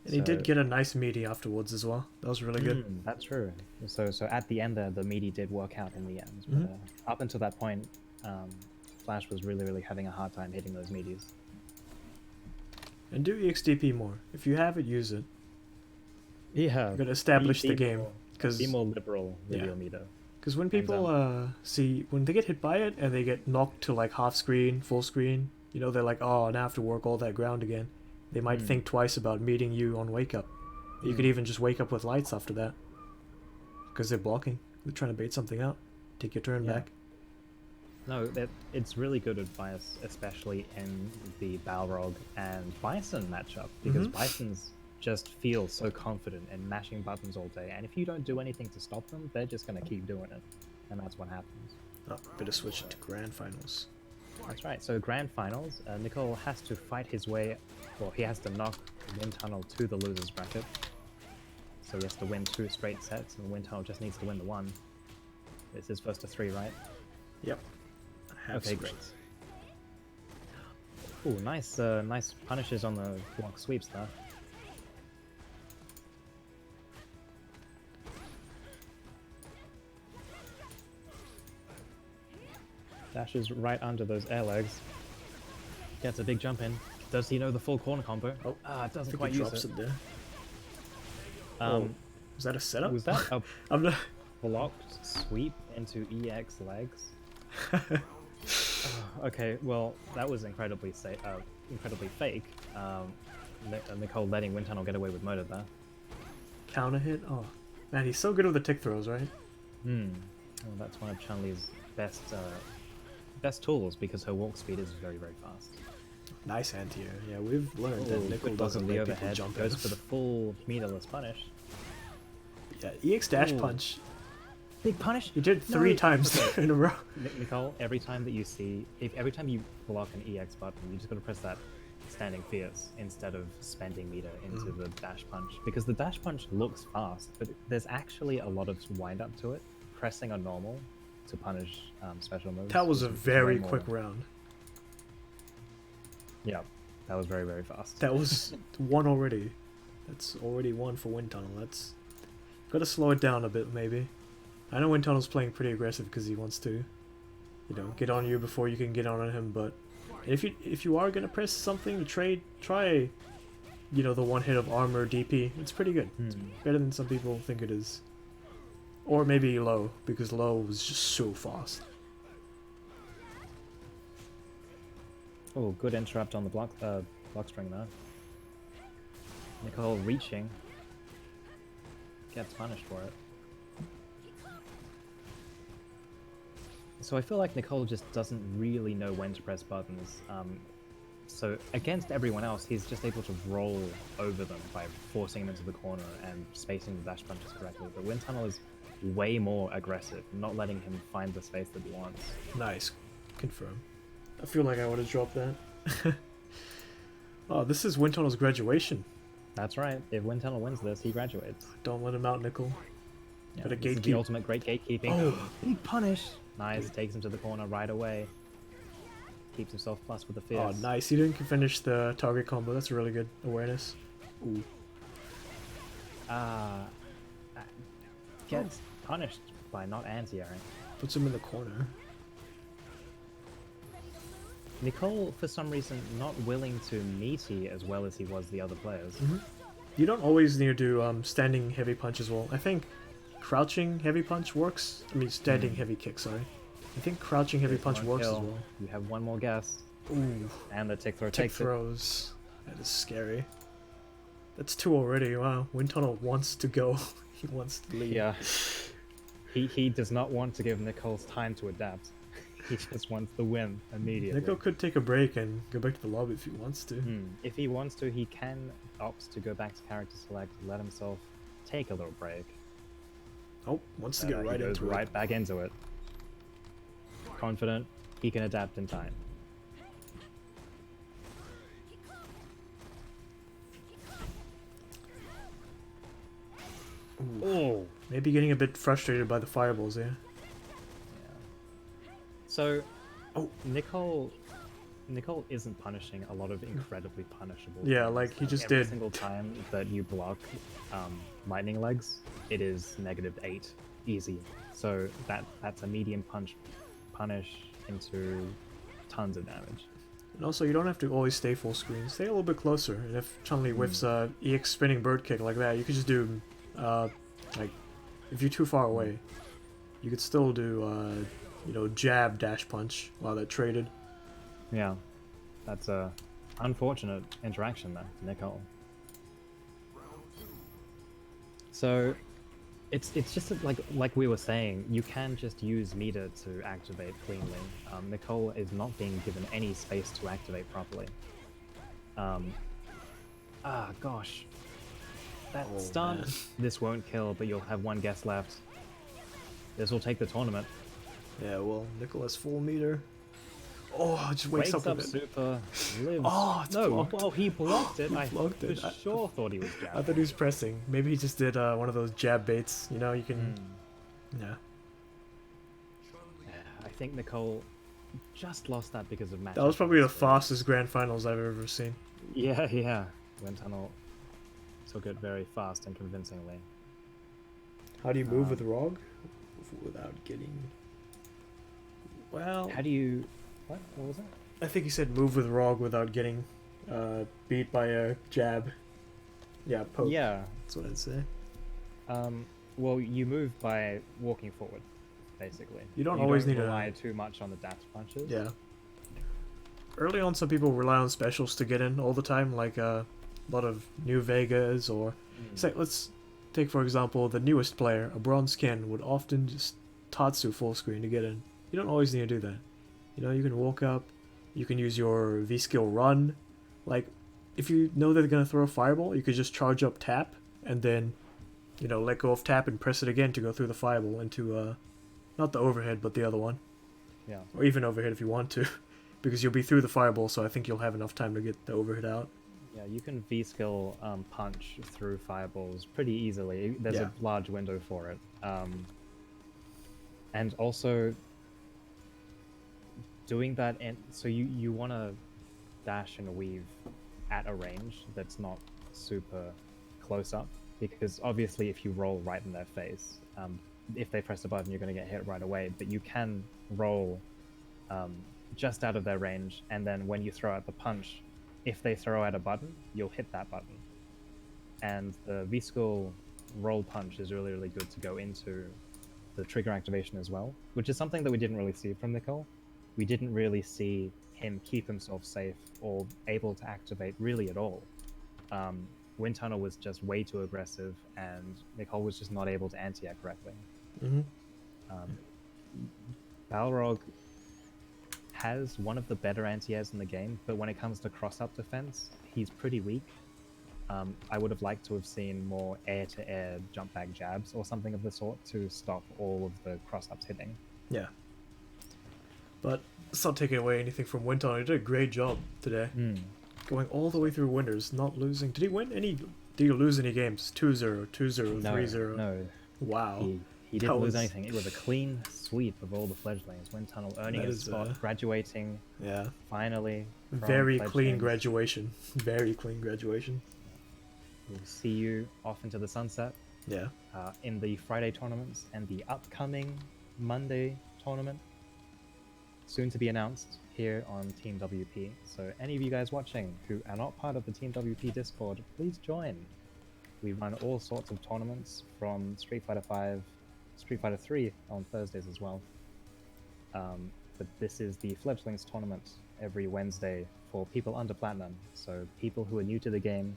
And he did get a nice meaty afterwards as well. That was really good. That's true. So at the end there, the meaty did work out in the end. But, up until that point, Flash was really having a hard time hitting those meaties. And do EXTP more. If you have it, use it. Yeah. You gotta establish the game. Be more liberal with Yeah. your meter. Because when people when they get hit by it and they get knocked to like half screen, full screen, they're like, oh, now I have to work all that ground again. They might think twice about meeting you on wake up. You could even just wake up with lights after that. Because they're blocking. They're trying to bait something out. Take your turn back. No, it's really good advice, especially in the Balrog and Bison matchup, because Bisons just feel so confident in mashing buttons all day, and if you don't do anything to stop them, they're just going to keep doing it, and that's what happens. Oh, better switch it to grand finals. That's right, so grand finals, Nicole has to fight his way, well, he has to knock Wind Tunnel to the loser's bracket, so he has to win 2 straight sets, and Wind Tunnel just needs to win the 1. It's his first of 3, right? Yep. Okay, great. Ooh, nice punishes on the block sweeps there. Dashes right under those air legs. Gets a big jump in. Does he know the full corner combo? Oh, doesn't he quite use drops it. it there. Was that a setup? Was that a I'm not... blocked sweep into EX legs? Okay, well, that was incredibly fake. Nicole letting Wind Tunnel get away with murder there. Counter hit? Oh, man, he's so good with the tick throws, right? Well, that's one of Chun-Li's best tools, because her walk speed is very fast. Nice anti-air. Yeah, we've learned that Nicole Good block doesn't on the let people overhead, jump goes in. for the full meterless punish. Yeah, EX dash Ooh. punch. Big punish? You did 3 times in a row. Nicole, every time that you see, every time you block an EX button, you just gotta press that standing fierce instead of spending meter into the dash punch. Because the dash punch looks fast, but there's actually a lot of wind up to it. Pressing a normal to punish special moves. That was a is very way more- quick round. Yeah, that was very fast. That was 1 already. That's already one for Wind Tunnel. That's gotta slow it down a bit, maybe. I know Wind Tunnel's playing pretty aggressive because he wants to, you know, get on you before you can get on him. But if you are gonna press something to trade, try, you know, the one hit of armor DP. It's pretty good. It's better than some people think it is. Or maybe low, because low was just so fast. Oh, good interrupt on the block string there. Nicole reaching. Gets punished for it. So I feel like Nicole just doesn't really know when to press buttons. So against everyone else, he's just able to roll over them by forcing him into the corner and spacing the dash punches correctly. But Wind Tunnel is way more aggressive, not letting him find the space that he wants. Nice. Confirm. I feel like I would have dropped that. Oh, this is Wind Tunnel's graduation. That's right. If Wind Tunnel wins this, he graduates. Don't let him out, Nickel. Yeah, Gotta this is gatekeep. the ultimate great gatekeeping. Oh. Big punish! Nice, takes him to the corner right away. Keeps himself plus with the Oh, fierce. nice. He didn't finish the target combo. That's really good awareness. Ooh. Gets punished by not anti-airing. Puts him in the corner. Nicole, for some reason, not willing to meaty as well as he was the other players. You don't always need to do standing heavy punch as well. I think crouching heavy punch works. I mean, standing heavy kick, sorry. I think crouching heavy punch One works kill. as well. You have one more guess. Ooh. And the tick throw Tick takes it. throws. That is scary. That's two already. Wow. Wind Tunnel wants to go. He wants to leave. Yeah. He does not want to give Nicole's time to adapt. He just wants the win immediately. Nico could take a break and go back to the lobby if he wants to. If he wants to, he can opt to go back to character select, let himself take a little break. Oh, wants to get right he goes into right it. back into it. Confident he can adapt in time. Oh, Maybe getting a bit frustrated by the fireballs, yeah. so Oh. Nicole isn't punishing a lot of incredibly punishable Yeah, things. like he just every did. single time that you block lightning legs, it is -8 easy. So that's a medium punish into tons of damage. And also, you don't have to always stay full screen. Stay a little bit closer. And if Chun-Li whiffs a EX spinning bird kick like that, you could just do, like, if you're too far away, you could still do, you know, jab dash punch while they're traded. Yeah, that's a unfortunate interaction there, Nicole. So, it's just like we were saying, you can just use meter to activate cleanly. Nicole is not being given any space to activate properly. Gosh, that stun. man. This won't kill, but you'll have one guess left. This will take the tournament. Yeah, well, Nickel has full meter. Oh, just wakes up with it. super, lives. Oh, it's no, blocked. well, he blocked it. He I blocked for it. sure thought he was I jabbing. thought he was pressing. Maybe he just did one of those jab baits. You know, you can. Yeah. I think Nicole just lost that because of match. That was probably the fastest grand finals I've ever seen. Yeah. Wind Tunnel took it very fast and convincingly. How do you move with ROG without getting? Well, How do you? What was that? I think he said move with ROG without getting beat by a jab. Yeah, poke. Yeah. That's what I'd say. Well, you move by walking forward, basically. You don't always need to rely too much on the dash punches. Yeah. Early on, some people rely on specials to get in all the time, like a lot of new Vegas or. Say, let's take for example the newest player, a bronze Ken, would often just Tatsu full screen to get in. You don't always need to do that. You know, you can walk up, you can use your V skill run. Like, if you know they're gonna throw a fireball, you could just charge up tap and then, you know, let go of tap and press it again to go through the fireball into not the overhead but the other one. Yeah. Or even overhead if you want to. Because you'll be through the fireball, so I think you'll have enough time to get the overhead out. Yeah, you can V-skill punch through fireballs pretty easily. There's Yeah. a large window for it. And also, doing that, so you want to dash and weave at a range that's not super close up, because obviously if you roll right in their face, if they press a button, you're going to get hit right away. But you can roll just out of their range, and then when you throw out the punch, if they throw out a button, you'll hit that button. And the V-Skull roll punch is really, really good to go into the trigger activation as well, which is something that we didn't really see from Nicole. We didn't really see him keep himself safe or able to activate really at all. Wind Tunnel was just way too aggressive, and Nicole was just not able to anti-act correctly. Balrog has one of the better anti-airs in the game, but when it comes to cross-up defense, he's pretty weak. I would have liked to have seen more air-to-air jump-back jabs or something of the sort to stop all of the cross-ups hitting. Yeah. But it's not taking away anything from Wind Tunnel. He did a great job today. Going all the way through Winters, not losing. Did he win any? Did he lose any games? 2-0, 2-0, 3-0? No. Wow. He didn't lose anything. It was a clean sweep of all the fledglings. Wind Tunnel earning his spot, graduating. Yeah. Finally. Very clean graduation. Very clean graduation. We'll see you off into the sunset. Yeah. In the Friday tournaments and the upcoming Monday tournament. Soon to be announced here on Team WP. So any of you guys watching who are not part of the Team WP Discord, please join. We run all sorts of tournaments from Street Fighter V, Street Fighter 3 on Thursdays as well. But this is the Fledglings tournament every Wednesday for people under Platinum. So people who are new to the game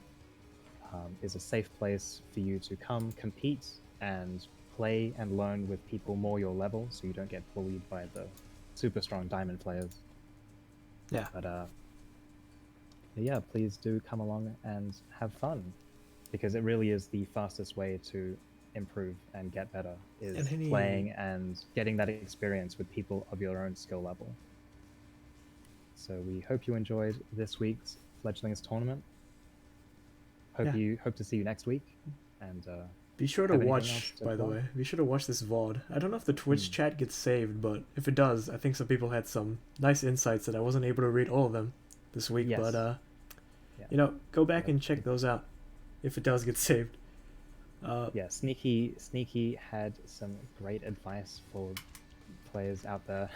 is a safe place for you to come compete and play and learn with people more your level, so you don't get bullied by the super strong diamond players. Yeah. But yeah, please do come along and have fun, because it really is the fastest way to improve and get better, is playing and getting that experience with people of your own skill level. So we hope you enjoyed this week's Fledglings tournament. Hope to see you next week. And be sure to watch, by the way. Be sure to watch this VOD. I don't know if the Twitch chat gets saved, but if it does, I think some people had some nice insights that I wasn't able to read all of them this week. Yes. But you know, go back and check those out if it does get saved. Yeah, Sneaky had some great advice for players out there,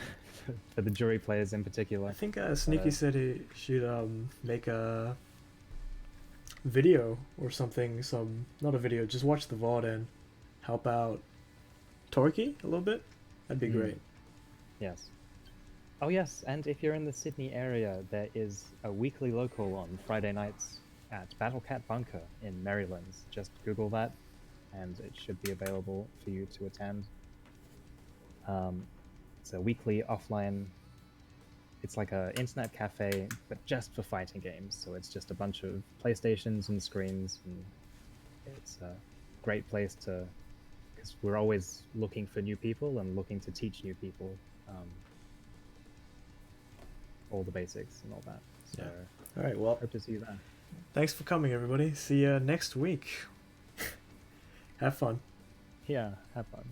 for the jury players in particular. I think Sneaky said he should make a video or something, not a video, just watch the VOD and help out Torquay a little bit. That'd be great. Yes. Oh yes, and if you're in the Sydney area, there is a weekly local on Friday nights at Battle Cat Bunker in Marylands. Just Google that and it should be available for you to attend. It's a weekly offline, it's like a internet cafe, but just for fighting games. So it's just a bunch of PlayStations and screens, and it's a great place to, because we're always looking for new people and looking to teach new people all the basics and all that. So all right, well, hope to see you then. Thanks for coming, everybody. See you next week. Have fun. Yeah, have fun.